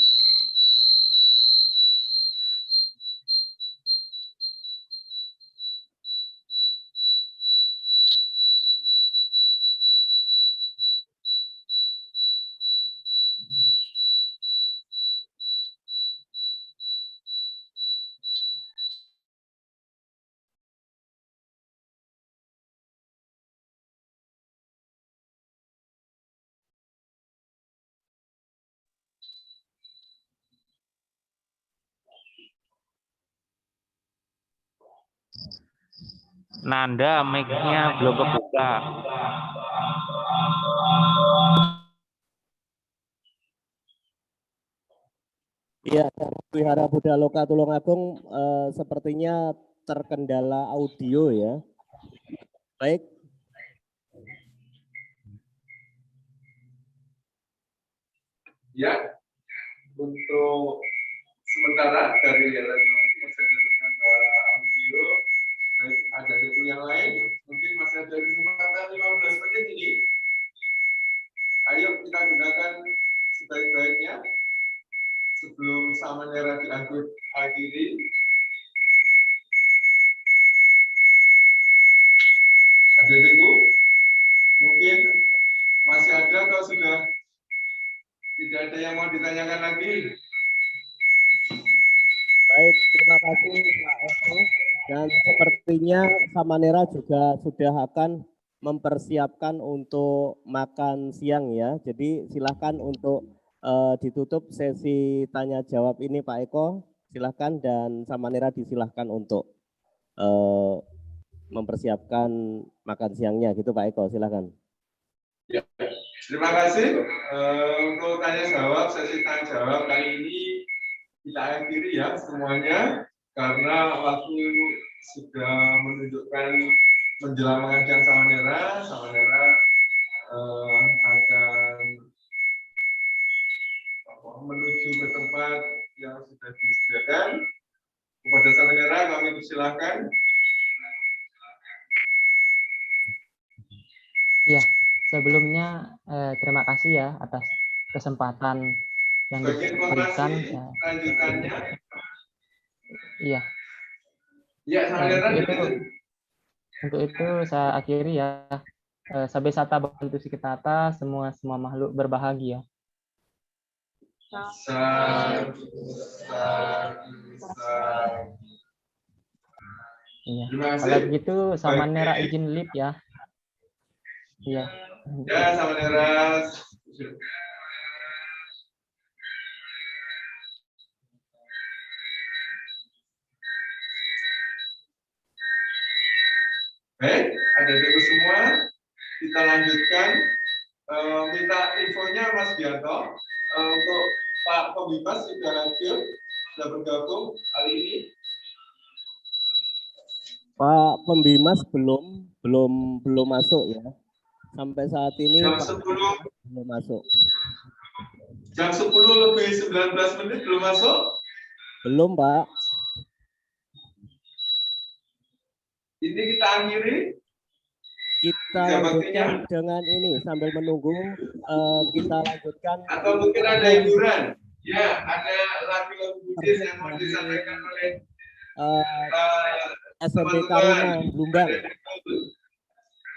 Nanda, mic-nya belum kebuka. Iya, Wihara Buddha Loka Tulungagung sepertinya terkendala audio ya. Baik. Ya, untuk sementara dari audio, baik ada itu yang lain, mungkin masih ada kesempatan 15 menit ini. Ayo kita gunakan sebaik-baiknya sebelum Samanera akhiri. Adik-adikku, mungkin masih ada atau sudah tidak ada yang mau ditanyakan lagi? Baik, terima kasih Pak Eko. Dan sepertinya Samanera juga sudah akan mempersiapkan untuk makan siang ya. Jadi silahkan untuk ditutup sesi tanya jawab ini Pak Eko. Silahkan dan Samanera disilahkan untuk mempersiapkan makan siangnya gitu Pak Eko, silahkan. Ya, terima kasih untuk tanya jawab, sesi tanya jawab kali ini kita akhiri ya semuanya karena waktu sudah menunjukkan menjelang pengajian Samanera akan menuju ke tempat yang sudah disediakan. Kepada Samanera kami persilahkan. Iya, sebelumnya terima kasih ya atas kesempatan yang diberikan. Lanjutannya. Iya. Ya, untuk itu saya akhiri ya. Sabe sata bantu sikitata, semua makhluk berbahagia. Iya. Kalau begitu Samanera izin lip ya. Iya. Ya, Samanera. Baik, adik-adikku semua, kita lanjutkan. Minta infonya Mas Bianto. Untuk Pak Pembimbas sudah hadir, sudah bergabung kali ini. Pak Pembimas belum masuk ya. Sampai saat ini jam Pak 10 belum masuk. Jam 10 lebih 19 menit belum masuk? Belum, Pak. Ini kita akhiri. Kita lanjutkan dengan ini sambil menunggu kita lanjutkan. Atau mungkin ada hiburan. Ya, ada lagu-lagu Buddhis yang mau disampaikan oleh SMP Karuna Blumbang.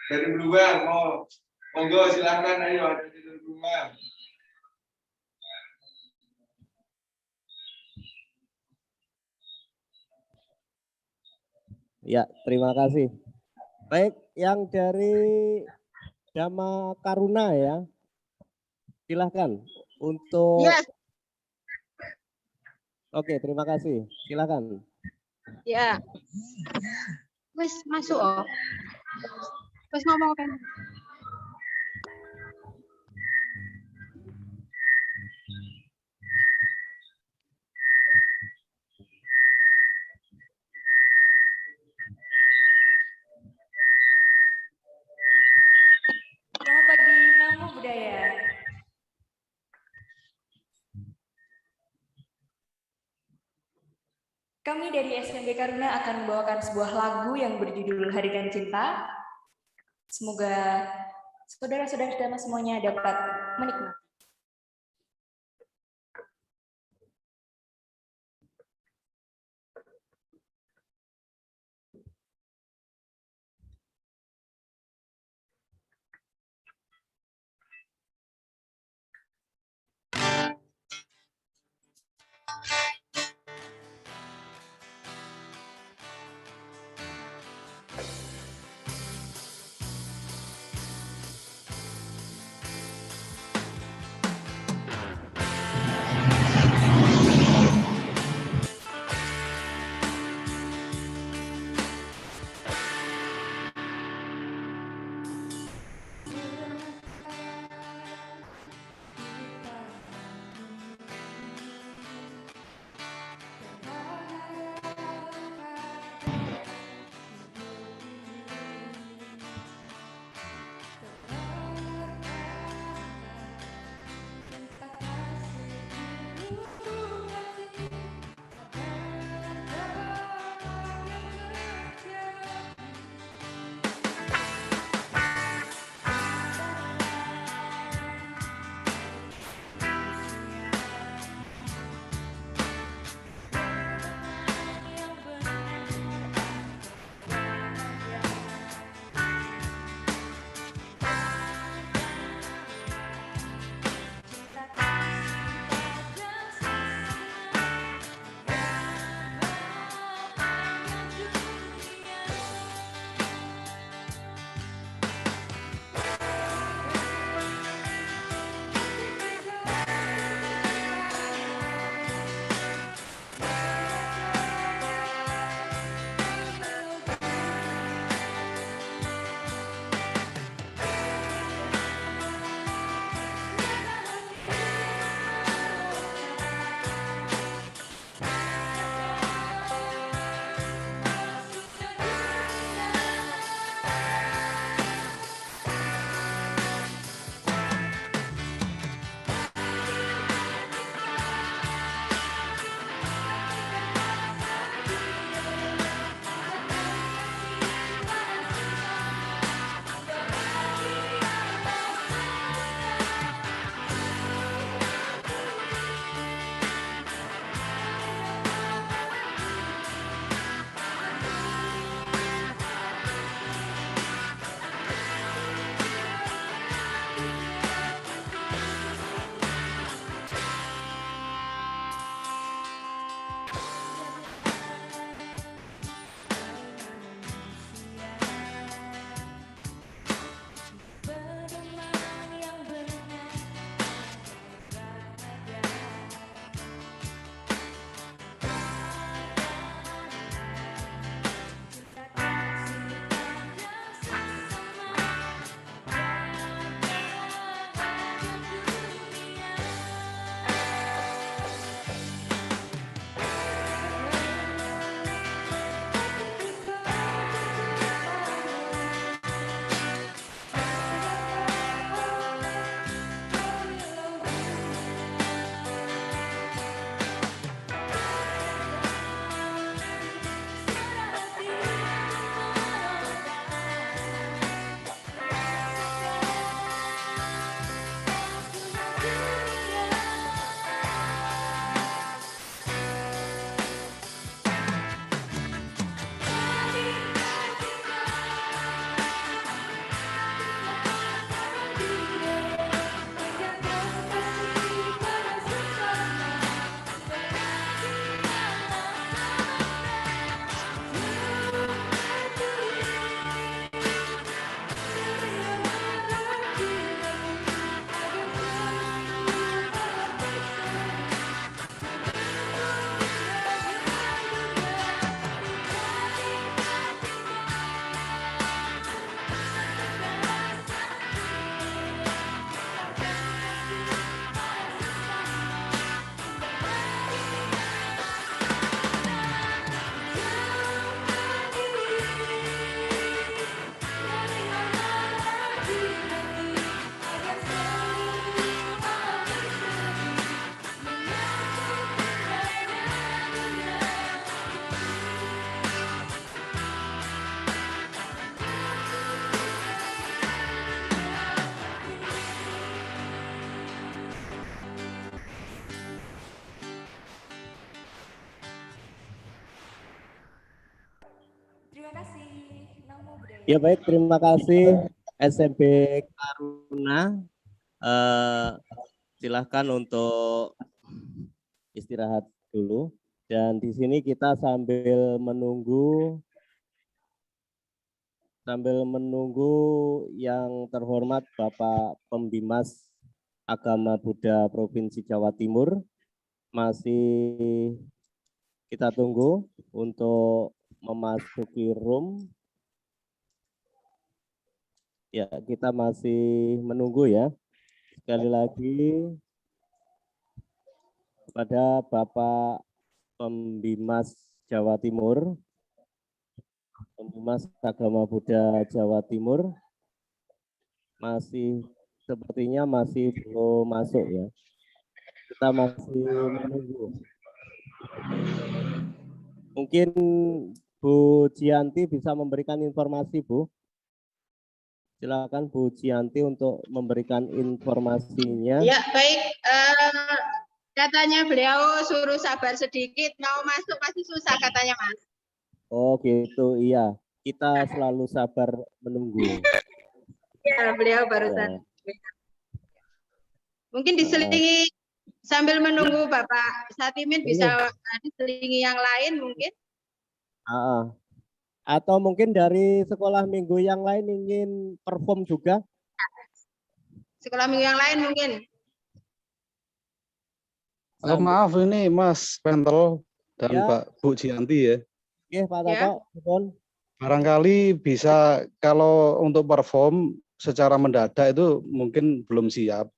Dari Blumbang mau Monggo silakan, ayo ada di rumah. Ya, terima kasih. Baik, yang dari Dhamma Karuna ya, silahkan untuk. Ya, Oke, terima kasih. Silahkan. ya. Wis masuk oh. Wis ngomong kan. Selamat pagi, Namo Buddhaya. Kami dari SMB Karuna akan membawakan sebuah lagu yang berjudul Harikan Cinta. Semoga saudara-saudara dan semuanya dapat menikmati. Terima kasih. Namo Buddhaya. Ya baik, terima kasih SMP Karuna. Silahkan untuk istirahat dulu. Dan di sini kita sambil menunggu yang terhormat Bapak Pembimas Agama Buddha Provinsi Jawa Timur. Masih kita tunggu untuk memasuki room. Ya, kita masih menunggu ya. Sekali lagi kepada Bapak Pembimas Jawa Timur, Pembimas Agama Buddha Jawa Timur, masih sepertinya masih belum masuk ya. Kita masih menunggu. Mungkin Bu Cianti bisa memberikan informasi, Bu. Silakan Bu Cianti untuk memberikan informasinya. Ya, baik. Katanya beliau suruh sabar sedikit, mau masuk pasti susah katanya, Mas. Oh gitu, iya. Kita selalu sabar menunggu. Ya, beliau barusan. Mungkin diselingi sambil menunggu Bapak Satimin bisa diselingi yang lain mungkin. Atau mungkin dari sekolah minggu yang lain ingin perform juga? Sekolah minggu yang lain mungkin. Maaf ini Mas Pentel dan Ya. Pak Bu Cianti ya. Oke, Pak Tato, Barangkali bisa kalau untuk perform secara mendadak itu mungkin belum siap.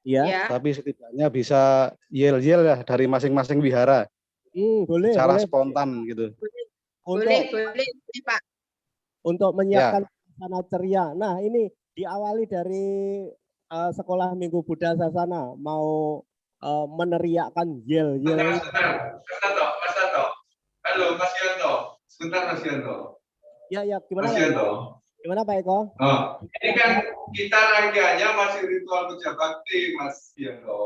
Ya. Tapi setidaknya bisa yel-yel ya dari masing-masing wihara. Boleh. Secara spontan gitu. Boleh, Pak. Untuk menyiapkan suasana ceria. Nah, ini diawali dari sekolah Minggu Buddha Sasana mau meneriakkan yel-yel. Mas Tato. Halo, Mas Yanto. Sebentar, Mas Yanto. Ya, gimana Mas Yanto? Gimana Pak Eko? Oh, ini kan kita rangkaiannya masih ritual puja bakti, Mas Yanto.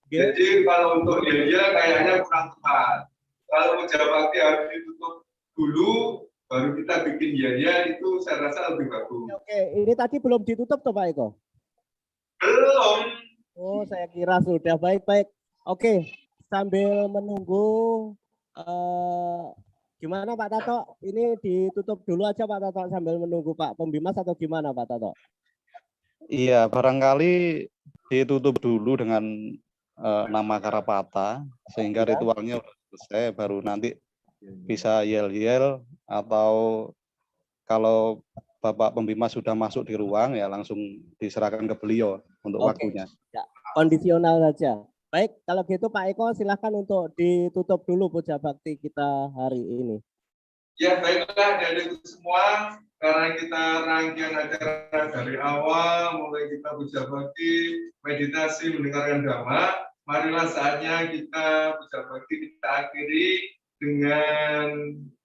Jadi kalau untuk yel-yel kayaknya kurang tepat. Kalau puja bakti harus ditutup dulu, baru kita bikin yel-yel, itu saya rasa lebih bagus. Oke, ini tadi belum ditutup tuh Pak Eko? Belum. Oh, saya kira sudah. Baik. Oke, sambil menunggu, gimana Pak Tato? Ini ditutup dulu aja Pak Tato sambil menunggu Pak Pembimas atau gimana Pak Tato? Iya, barangkali ditutup dulu dengan nama Karapata sehingga ritualnya sudah selesai, baru nanti bisa yel-yel atau kalau Bapak Pembimas sudah masuk di ruang ya langsung diserahkan ke beliau untuk waktunya. Ya, kondisional saja. Baik, kalau gitu Pak Eko silahkan untuk ditutup dulu puja bakti kita hari ini. Ya baiklah dari itu semua, karena kita rangkaian acara dari awal, mulai kita puja bakti, meditasi, mendengarkan dhamma, marilah saatnya kita puja bakti kita akhiri dengan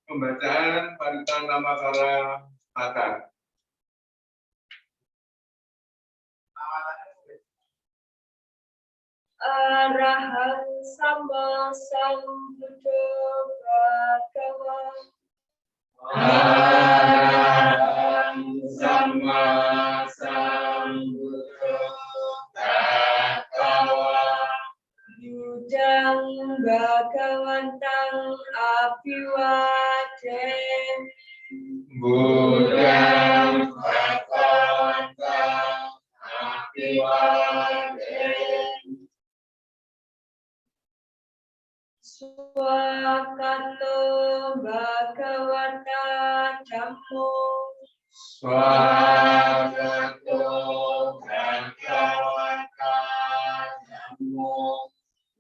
pembacaan paritan nama Karapata. Arahang Sama Sambuddho Bhagava. Arahang Sama Sambuddho Bhagava. Yudang Bhagawantang Abhiwaden. Budang Bhagawantang Abhiwaden. Swakato Bhagavata Dhammo. Swakato Bhagavata Dhammo.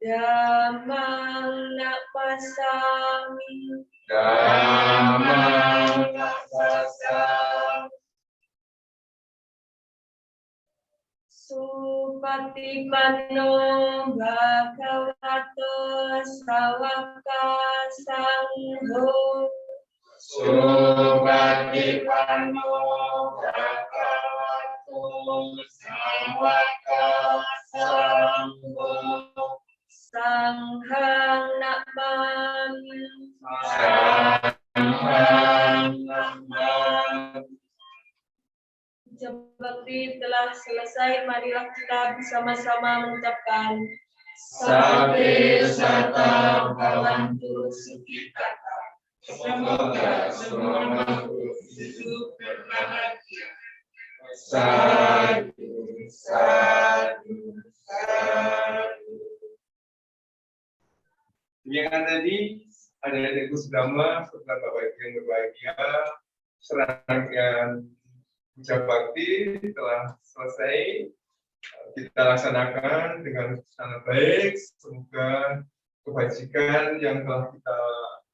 Dhammang Namasami. Dhammang Namasami. Supatipanno Bhagavato Sawaka Sangho. Supatipanno Bhagavato Sawaka Sangho. Sanghang Namami. Sanghang puja bakti telah selesai, marilah kita bersama-sama mengucapkan Sate Sata Bhavantu Sukhita. Semoga semua makhluk hidup berbahagia. Satu, satu, satu. Demikian tadi ada Kusdama serta Bapak Ibu yang berbahagia. Serangkaian puja bakti telah selesai kita laksanakan dengan sangat baik. Semoga kebajikan yang telah kita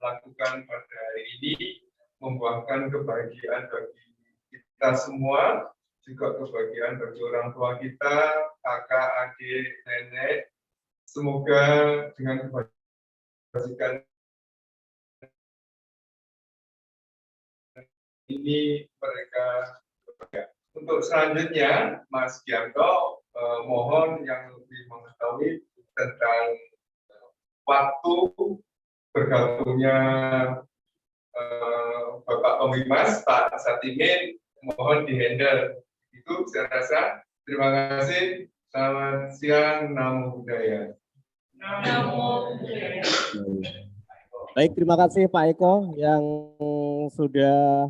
lakukan pada hari ini membuahkan kebahagiaan bagi kita semua, juga kebahagiaan bagi orang tua kita, kakak, adik, nenek. Semoga dengan kebajikan ini mereka bekerja. Untuk selanjutnya, Mas Gianto mohon yang lebih mengetahui tentang waktu bergabungnya Bapak Pembimas, Pak Satimin, mohon dihandle. Itu saya rasa. Terima kasih. Selamat siang. Namo Buddhaya. Namo Buddhaya. Baik, terima kasih Pak Eko yang sudah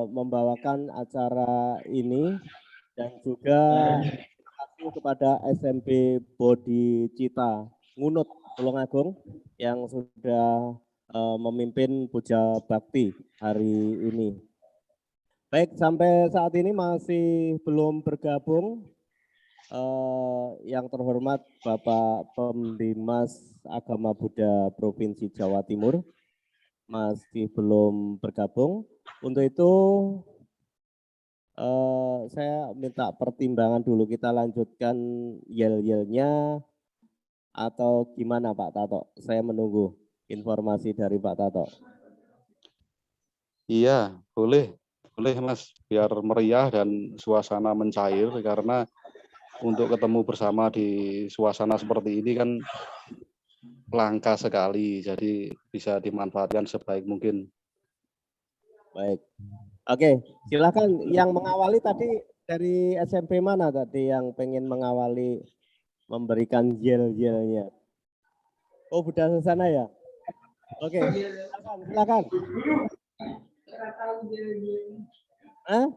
membawakan acara ini, dan juga terima kasih kepada SMP Bodi Cita Ngunut Tulungagung yang sudah memimpin puja bakti hari ini. Baik, sampai saat ini masih belum bergabung yang terhormat Bapak Pembimas Agama Buddha Provinsi Jawa Timur, masih belum bergabung. Untuk itu saya minta pertimbangan dulu, kita lanjutkan yel-yelnya atau gimana Pak Tato? Saya menunggu informasi dari Pak Tato. Iya, boleh Mas, biar meriah dan suasana mencair, karena untuk ketemu bersama di suasana seperti ini kan langka sekali, jadi bisa dimanfaatkan sebaik mungkin. Baik, oke, silakan yang mengawali tadi dari SMP mana tadi yang pengen mengawali memberikan yel-yelnya? Oh, Buddha Sasana ya? Oke, silakan. Hah?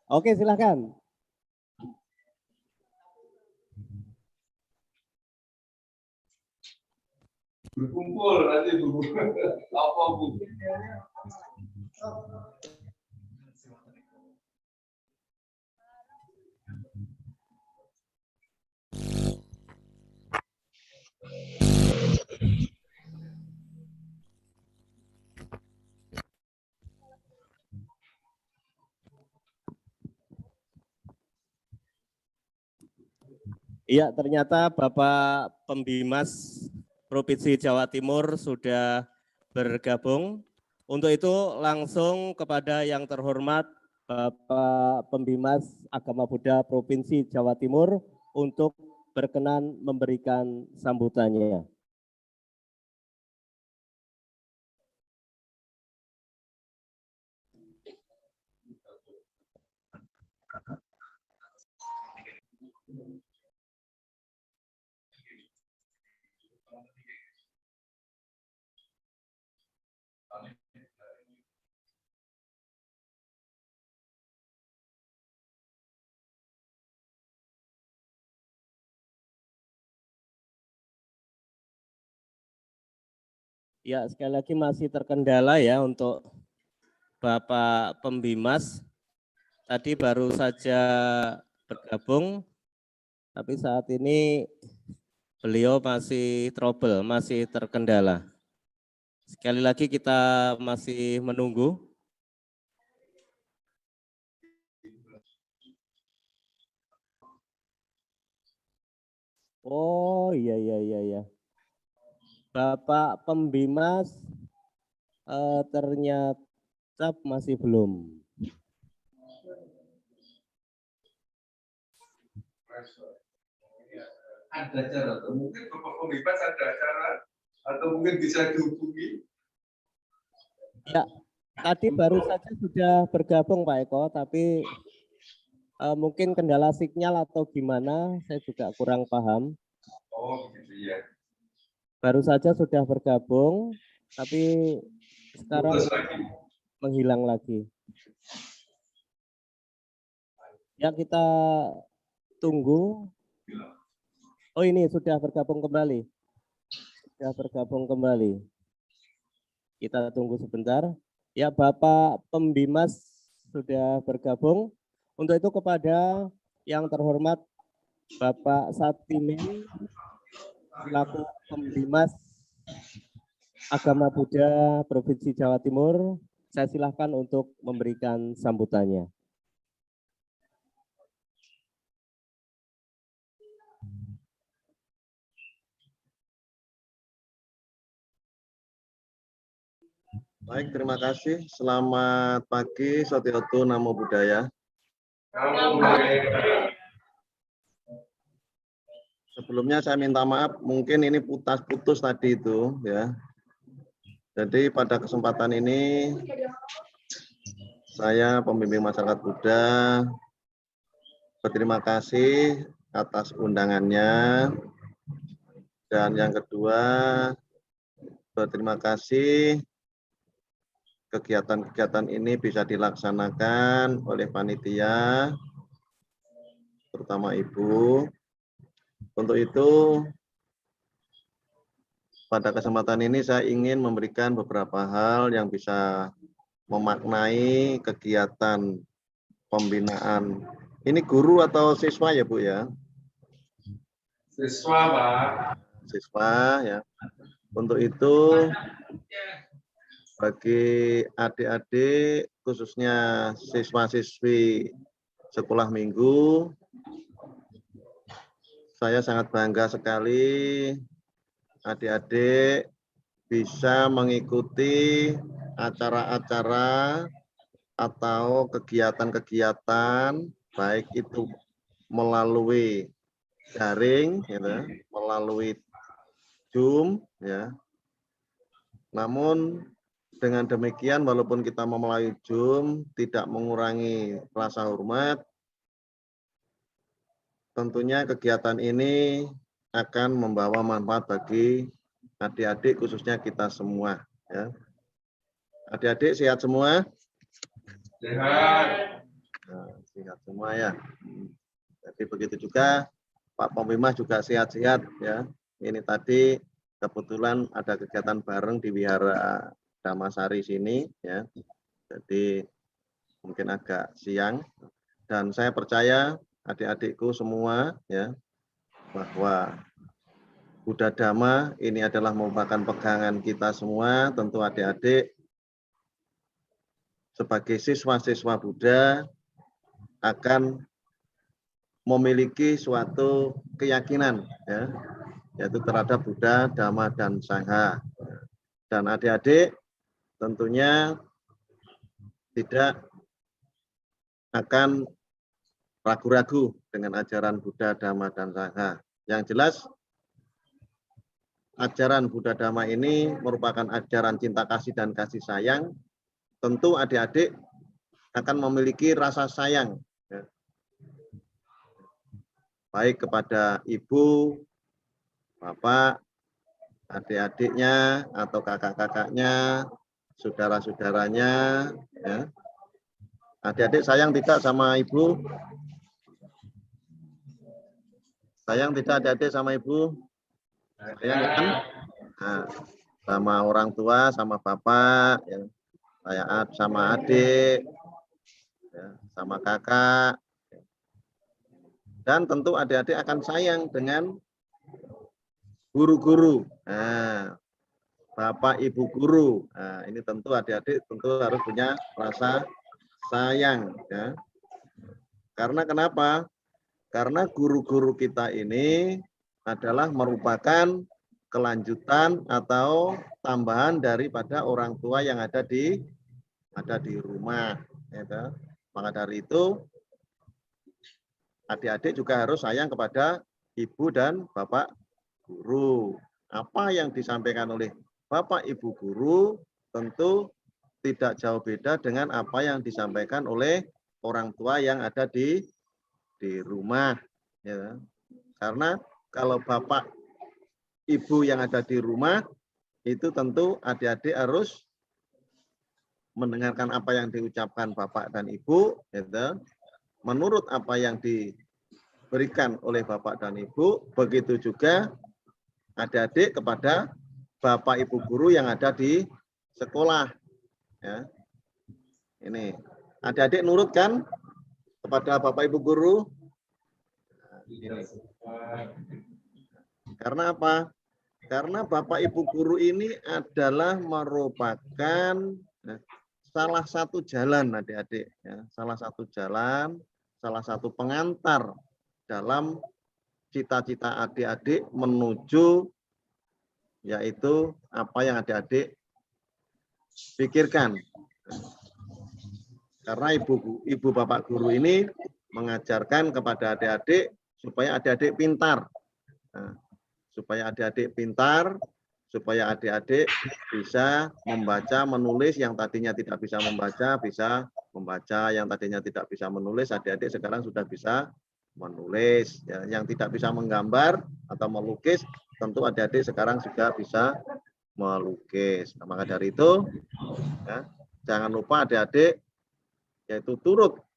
Oke, silakan. Berkumpul nanti Bu. Apa Bu? Iya, ternyata Bapak Pembimas Provinsi Jawa Timur sudah bergabung. Untuk itu langsung kepada yang terhormat Bapak Pembimas Agama Buddha Provinsi Jawa Timur untuk berkenan memberikan sambutannya. Ya, sekali lagi masih terkendala ya untuk Bapak Pembimas. Tadi baru saja bergabung, tapi saat ini beliau masih trouble, masih terkendala. Sekali lagi kita masih menunggu. Oh iya. Bapak Pembimas ternyata masih belum. Ada cara, atau mungkin Bapak Pembimas ada cara, atau mungkin bisa dihubungi. Ya, tadi baru saja sudah bergabung Pak Eko, tapi mungkin kendala sinyal atau gimana, saya juga kurang paham. Oh, begitu ya. Baru saja sudah bergabung, tapi sekarang menghilang lagi. Ya, kita tunggu. Oh, ini sudah bergabung kembali. Sudah bergabung kembali. Kita tunggu sebentar. Ya, Bapak Pembimas sudah bergabung. Untuk itu kepada yang terhormat Bapak Satimin selaku Pembimas Agama Buddha Provinsi Jawa Timur, saya silakan untuk memberikan sambutannya. Baik, terima kasih. Selamat pagi, Satyoto Namo Buddhaya. Sebelumnya saya minta maaf, mungkin ini putus tadi itu ya. Jadi pada kesempatan ini saya pembimbing masyarakat Buddha berterima kasih atas undangannya. Dan yang kedua, berterima kasih kegiatan-kegiatan ini bisa dilaksanakan oleh panitia, terutama Ibu. Untuk itu, pada kesempatan ini saya ingin memberikan beberapa hal yang bisa memaknai kegiatan pembinaan. Ini guru atau siswa ya Bu ya? Siswa Pak. Siswa ya. Untuk itu, bagi adik-adik, khususnya siswa-siswi sekolah minggu, saya sangat bangga sekali adik-adik bisa mengikuti acara-acara atau kegiatan-kegiatan, baik itu melalui daring, gitu, melalui Zoom, ya. Namun dengan demikian, walaupun kita melalui Zoom, tidak mengurangi rasa hormat. Tentunya kegiatan ini akan membawa manfaat bagi adik-adik, khususnya kita semua. Ya. Adik-adik sehat semua? Sehat. Nah, sehat semua ya. Jadi begitu juga Pak Pembimas juga sehat-sehat ya. Ini tadi kebetulan ada kegiatan bareng di Wihara Dhammasari sini ya. Jadi mungkin agak siang, dan saya percaya adik-adikku semua ya bahwa Buddha Dhamma ini adalah merupakan pegangan kita semua. Tentu adik-adik sebagai siswa-siswa Buddha akan memiliki suatu keyakinan ya, yaitu terhadap Buddha, Dhamma, dan Sangha. Dan adik-adik tentunya tidak akan ragu-ragu dengan ajaran Buddha, Dhamma, dan Sangha. Yang jelas, ajaran Buddha Dhamma ini merupakan ajaran cinta kasih dan kasih sayang. Tentu adik-adik akan memiliki rasa sayang, ya, baik kepada ibu, bapak, adik-adiknya, atau kakak-kakaknya, saudara-saudaranya. Ya. Adik-adik sayang tidak sama ibu? Sayang tidak adik-adik sama ibu? Sayang kan? Nah, sama orang tua, sama bapak, ya. Saya sama adik, ya, sama kakak. Dan tentu adik-adik akan sayang dengan guru-guru. Nah, bapak ibu guru. Nah, ini tentu adik-adik tentu harus punya rasa sayang. Ya. Karena kenapa? Karena guru-guru kita ini adalah merupakan kelanjutan atau tambahan daripada orang tua yang ada di rumah. Ya. Maka dari itu, adik-adik juga harus sayang kepada ibu dan bapak guru. Apa yang disampaikan oleh bapak ibu guru tentu tidak jauh beda dengan apa yang disampaikan oleh orang tua yang ada di rumah, ya. Karena kalau bapak ibu yang ada di rumah itu tentu adik-adik harus mendengarkan apa yang diucapkan bapak dan ibu, gitu. Menurut apa yang diberikan oleh bapak dan ibu, begitu juga adik-adik kepada bapak ibu guru yang ada di sekolah. Ya. Ini adik-adik nurut kan kepada bapak ibu guru? Ini. Karena apa? Karena bapak ibu guru ini adalah merupakan salah satu jalan adik-adik, ya. Salah satu jalan, salah satu pengantar dalam cita-cita adik-adik menuju yaitu apa yang adik-adik pikirkan. Karena ibu bapak guru ini mengajarkan kepada adik-adik supaya adik-adik pintar. Nah, supaya adik-adik pintar, supaya adik-adik bisa membaca, menulis, yang tadinya tidak bisa membaca, yang tadinya tidak bisa menulis, adik-adik sekarang sudah bisa menulis. Ya, yang tidak bisa menggambar atau melukis, tentu adik-adik sekarang sudah bisa melukis. Nah, maka dari itu, ya, jangan lupa adik-adik yaitu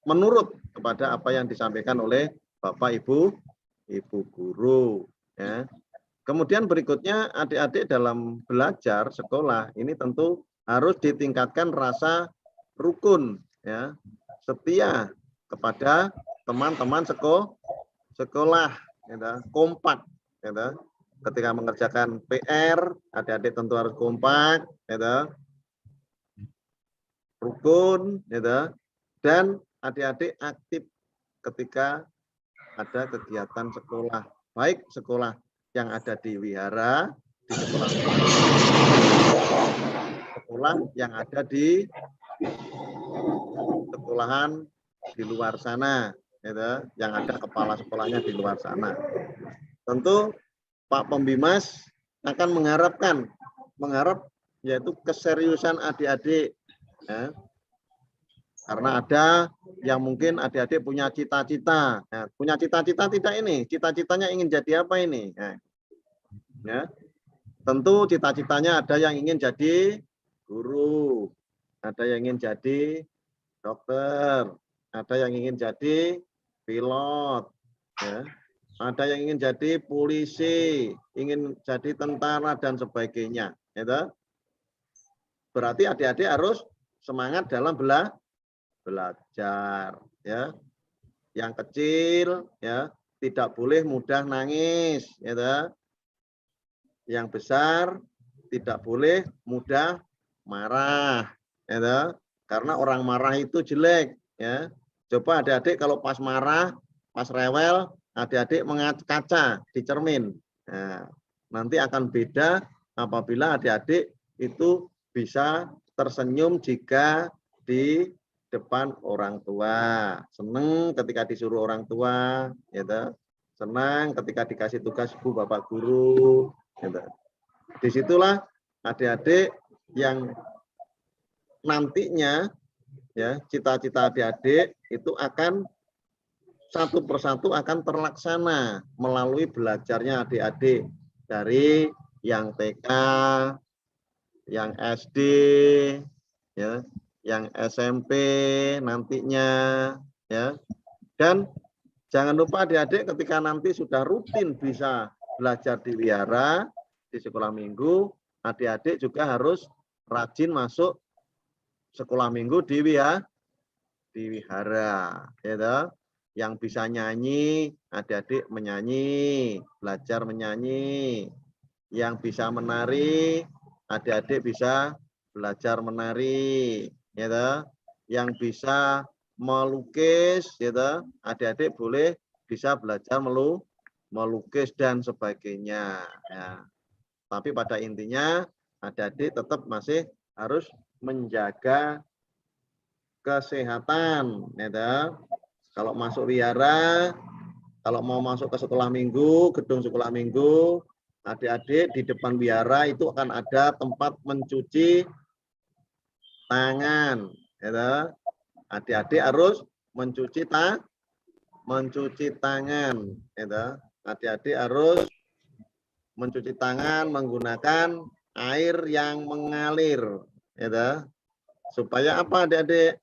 menurut kepada apa yang disampaikan oleh bapak ibu guru. Ya. Kemudian berikutnya adik-adik dalam belajar sekolah ini tentu harus ditingkatkan rasa rukun, ya, setia kepada teman-teman sekolah, ya, kompak, ya. Ketika mengerjakan PR, adik-adik tentu harus kompak, ya, rukun, ya, dan adik-adik aktif ketika ada kegiatan sekolah, baik sekolah yang ada di wihara, di sekolah yang ada di sekolahan di luar sana, gitu, yang ada kepala sekolahnya di luar sana. Tentu Pak Pembimas akan mengharap yaitu keseriusan adik-adik, ya. Karena ada yang mungkin adik-adik punya cita-cita. Nah, punya cita-cita tidak ini? Cita-citanya ingin jadi apa ini? Nah, ya. Tentu cita-citanya ada yang ingin jadi guru, ada yang ingin jadi dokter, ada yang ingin jadi pilot, ya. Ada yang ingin jadi polisi, ingin jadi tentara dan sebagainya. Ya. Berarti adik-adik harus semangat dalam belajar, ya. Yang kecil, ya, tidak boleh mudah nangis, ya. Yang besar tidak boleh mudah marah, ya. Karena orang marah itu jelek, ya. Coba adik-adik kalau pas marah, pas rewel, adik-adik mengaca di cermin. Nah, nanti akan beda apabila adik-adik itu bisa tersenyum jika di depan orang tua, senang ketika disuruh orang tua, ya, senang ketika dikasih tugas ibu bapak guru, ya. Disitulah adik-adik yang nantinya, ya, cita-cita adik-adik itu akan satu persatu akan terlaksana melalui belajarnya adik-adik dari yang TK, yang SD, ya, yang SMP nantinya, ya. Dan jangan lupa adik-adik ketika nanti sudah rutin bisa belajar di wihara, di sekolah minggu, adik-adik juga harus rajin masuk sekolah minggu di wihara, ya. Yang bisa nyanyi, adik-adik menyanyi, belajar menyanyi. Yang bisa menari, adik-adik bisa belajar menari, ya. Yang bisa melukis, ya, adik-adik boleh bisa belajar melukis dan sebagainya, ya. Tapi pada intinya adik-adik tetap masih harus menjaga kesehatan, ya. Kalau masuk wihara, kalau mau masuk ke sekolah minggu, gedung sekolah minggu, adik-adik di depan wihara itu akan ada tempat mencuci tangan. Ya, adik-adik harus mencuci tangan. Ya, adik-adik harus mencuci tangan menggunakan air yang mengalir. Ya, supaya apa adik-adik?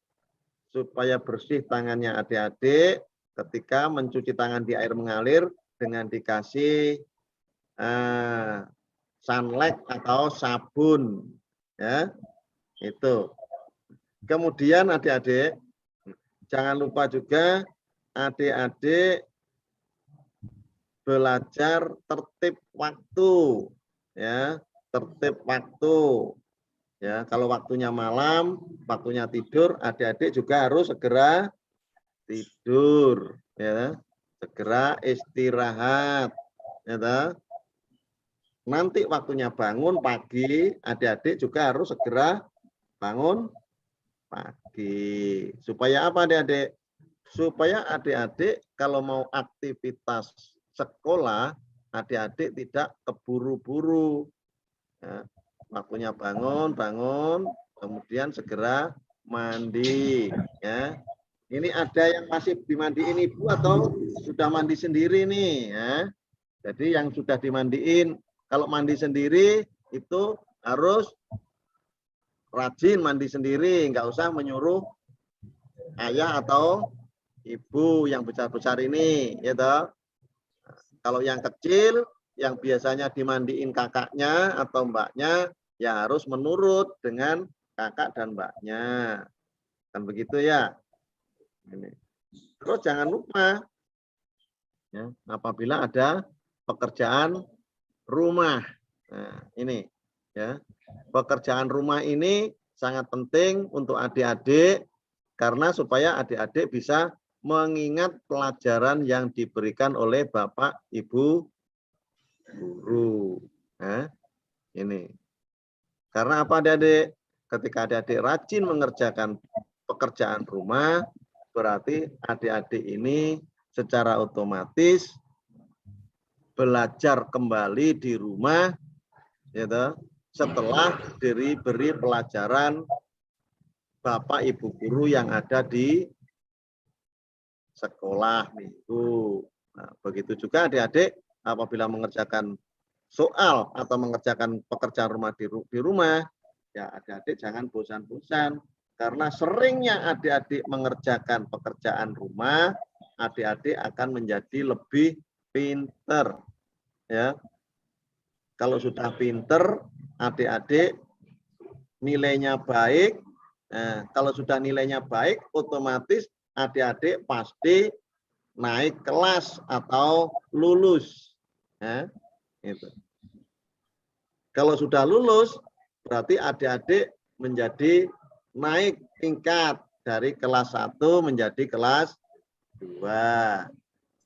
Supaya bersih tangannya adik-adik ketika mencuci tangan di air mengalir dengan dikasih sunlight atau sabun. Ya, itu. Kemudian adik-adik, jangan lupa juga adik-adik belajar tertib waktu. Ya, tertib waktu. Ya, kalau waktunya malam, waktunya tidur, adik-adik juga harus segera tidur. Ya, segera istirahat. Ya, nanti waktunya bangun pagi, adik-adik juga harus segera bangun pagi. Supaya apa adik-adik? Supaya adik-adik kalau mau aktivitas sekolah, adik-adik tidak keburu-buru. Ya, waktunya bangun, kemudian segera mandi. Ya. Ini ada yang masih dimandiin ibu atau sudah mandi sendiri nih? Ya. Jadi yang sudah dimandiin, kalau mandi sendiri itu harus rajin mandi sendiri, nggak usah menyuruh ayah atau ibu yang besar-besar ini, ya toh. Kalau yang kecil, yang biasanya dimandiin kakaknya atau mbaknya, ya harus menurut dengan kakak dan mbaknya, kan begitu ya. Ini. Terus jangan lupa, ya, apabila ada pekerjaan rumah, nah, ini, ya. Pekerjaan rumah ini sangat penting untuk adik-adik karena supaya adik-adik bisa mengingat pelajaran yang diberikan oleh Bapak Ibu guru. Nah, ini. Karena apa adik-adik? Ketika adik-adik rajin mengerjakan pekerjaan rumah, berarti adik-adik ini secara otomatis belajar kembali di rumah, gitu, setelah diberi pelajaran Bapak Ibu guru yang ada di sekolah minggu. Nah, begitu juga adik-adik apabila mengerjakan soal atau mengerjakan pekerjaan rumah di rumah, ya adik-adik jangan bosan-bosan. Karena seringnya adik-adik mengerjakan pekerjaan rumah, adik-adik akan menjadi lebih pinter. Ya. Kalau sudah pinter, adik-adik nilainya baik. Nah, kalau sudah nilainya baik, otomatis adik-adik pasti naik kelas atau lulus. Nah, itu. Kalau sudah lulus, berarti adik-adik menjadi naik tingkat dari kelas 1 menjadi kelas 2.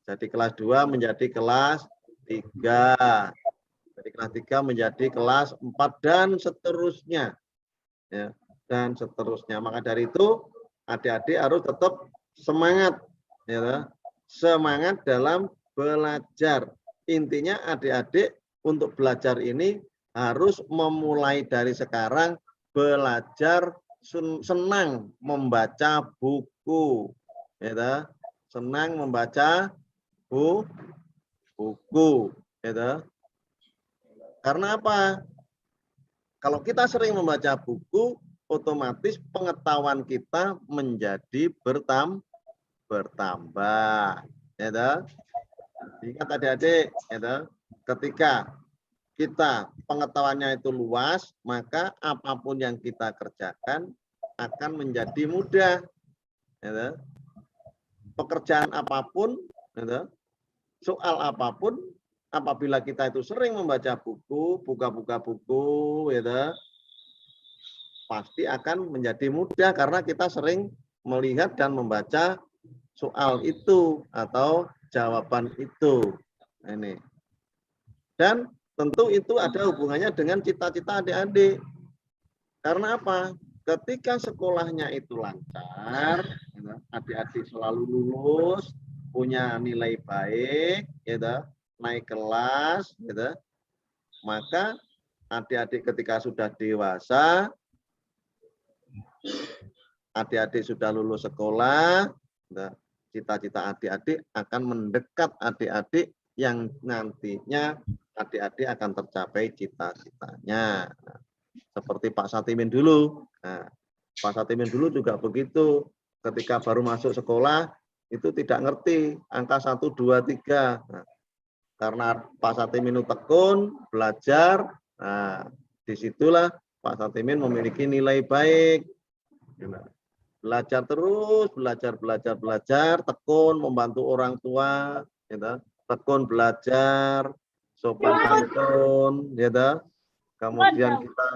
Jadi kelas 2 menjadi kelas 3. Dari kelas 3 menjadi kelas 4 dan seterusnya. Ya, dan seterusnya. Maka dari itu adik-adik harus tetap semangat. Ya, semangat dalam belajar. Intinya adik-adik untuk belajar ini harus memulai dari sekarang belajar senang membaca buku. Ya, senang membaca buku. Ya, karena apa? Kalau kita sering membaca buku, otomatis pengetahuan kita menjadi bertambah. Ya, ingat adik-adik, ya, ketika kita pengetahuannya itu luas, maka apapun yang kita kerjakan akan menjadi mudah. Ya, pekerjaan apapun, ya, soal apapun, apabila kita itu sering membaca buku, buka-buka buku, ya, pasti akan menjadi mudah karena kita sering melihat dan membaca soal itu atau jawaban itu. Ini. Dan tentu itu ada hubungannya dengan cita-cita adik-adik. Karena apa? Ketika sekolahnya itu lancar, adik-adik selalu lulus, punya nilai baik, ya, naik kelas, gitu, maka adik-adik ketika sudah dewasa adik-adik sudah lulus sekolah, cita-cita adik-adik akan mendekat adik-adik yang nantinya adik-adik akan tercapai cita-citanya. Seperti Pak Satimin dulu. Nah, Pak Satimin dulu juga begitu. Ketika baru masuk sekolah, itu tidak ngerti angka 1, 2, 3. Nah, karena Pak Satimin tekun, belajar, nah, disitulah Pak Satimin memiliki nilai baik. Belajar terus, belajar, tekun, membantu orang tua, tekun belajar, sopan santun, kemudian kita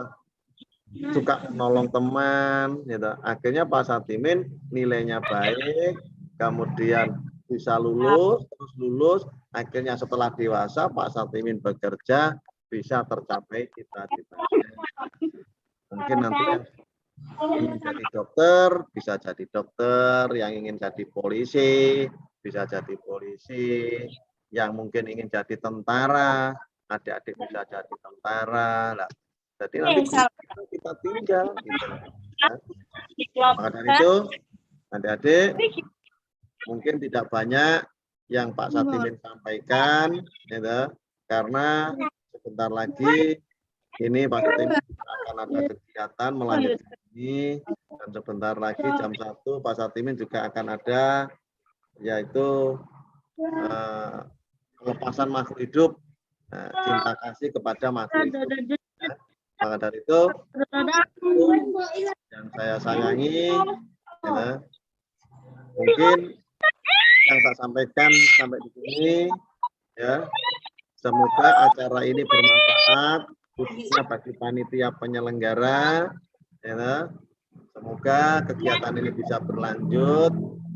suka menolong teman, akhirnya Pak Satimin nilainya baik, kemudian bisa lulus, terus lulus, akhirnya setelah dewasa Pak Satimin bekerja bisa tercapai cita-citanya. Mungkin nanti yang ingin jadi dokter bisa jadi dokter, yang ingin jadi polisi bisa jadi polisi, yang mungkin ingin jadi tentara, adik-adik bisa jadi tentara. Nah, jadi nanti kita tinggal gitu. Maka dari itu adik-adik mungkin tidak banyak yang Pak Satimin sampaikan, karena sebentar lagi ini Pak Satimin akan ada kegiatan melanjutkan ini, dan sebentar lagi jam 1 Pak Satimin juga akan ada yaitu pelepasan makhluk hidup, cinta kasih kepada makhluk hidup. Maka dari itu yang saya sayangi, mungkin yang tak sampaikan sampai di sini, ya. Semoga acara ini bermanfaat, khususnya bagi panitia penyelenggara. Ya. Semoga kegiatan ini bisa berlanjut.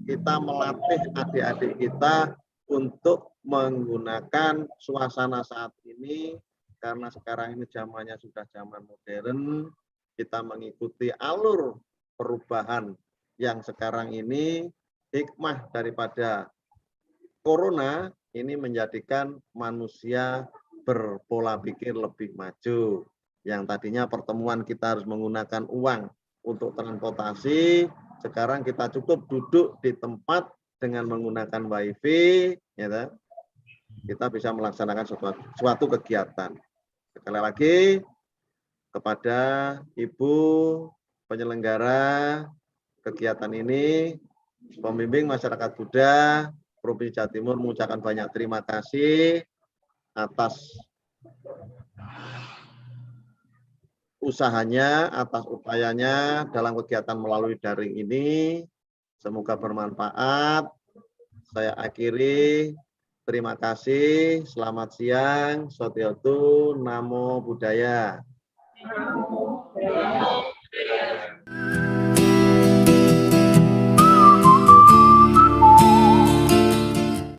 Kita melatih adik-adik kita untuk menggunakan suasana saat ini, karena sekarang ini zamannya sudah zaman modern. Kita mengikuti alur perubahan yang sekarang ini, hikmah daripada corona ini menjadikan manusia berpola pikir lebih maju. Yang tadinya pertemuan kita harus menggunakan uang untuk transportasi, sekarang kita cukup duduk di tempat dengan menggunakan wifi, ya, kita bisa melaksanakan suatu kegiatan. Sekali lagi kepada Ibu penyelenggara kegiatan ini, pembimbing masyarakat Buddha Provinsi Jawa Timur mengucapkan banyak terima kasih atas usahanya, atas upayanya dalam kegiatan melalui daring ini. Semoga bermanfaat. Saya akhiri. Terima kasih. Selamat siang. Sotiotu Namo Buddhaya.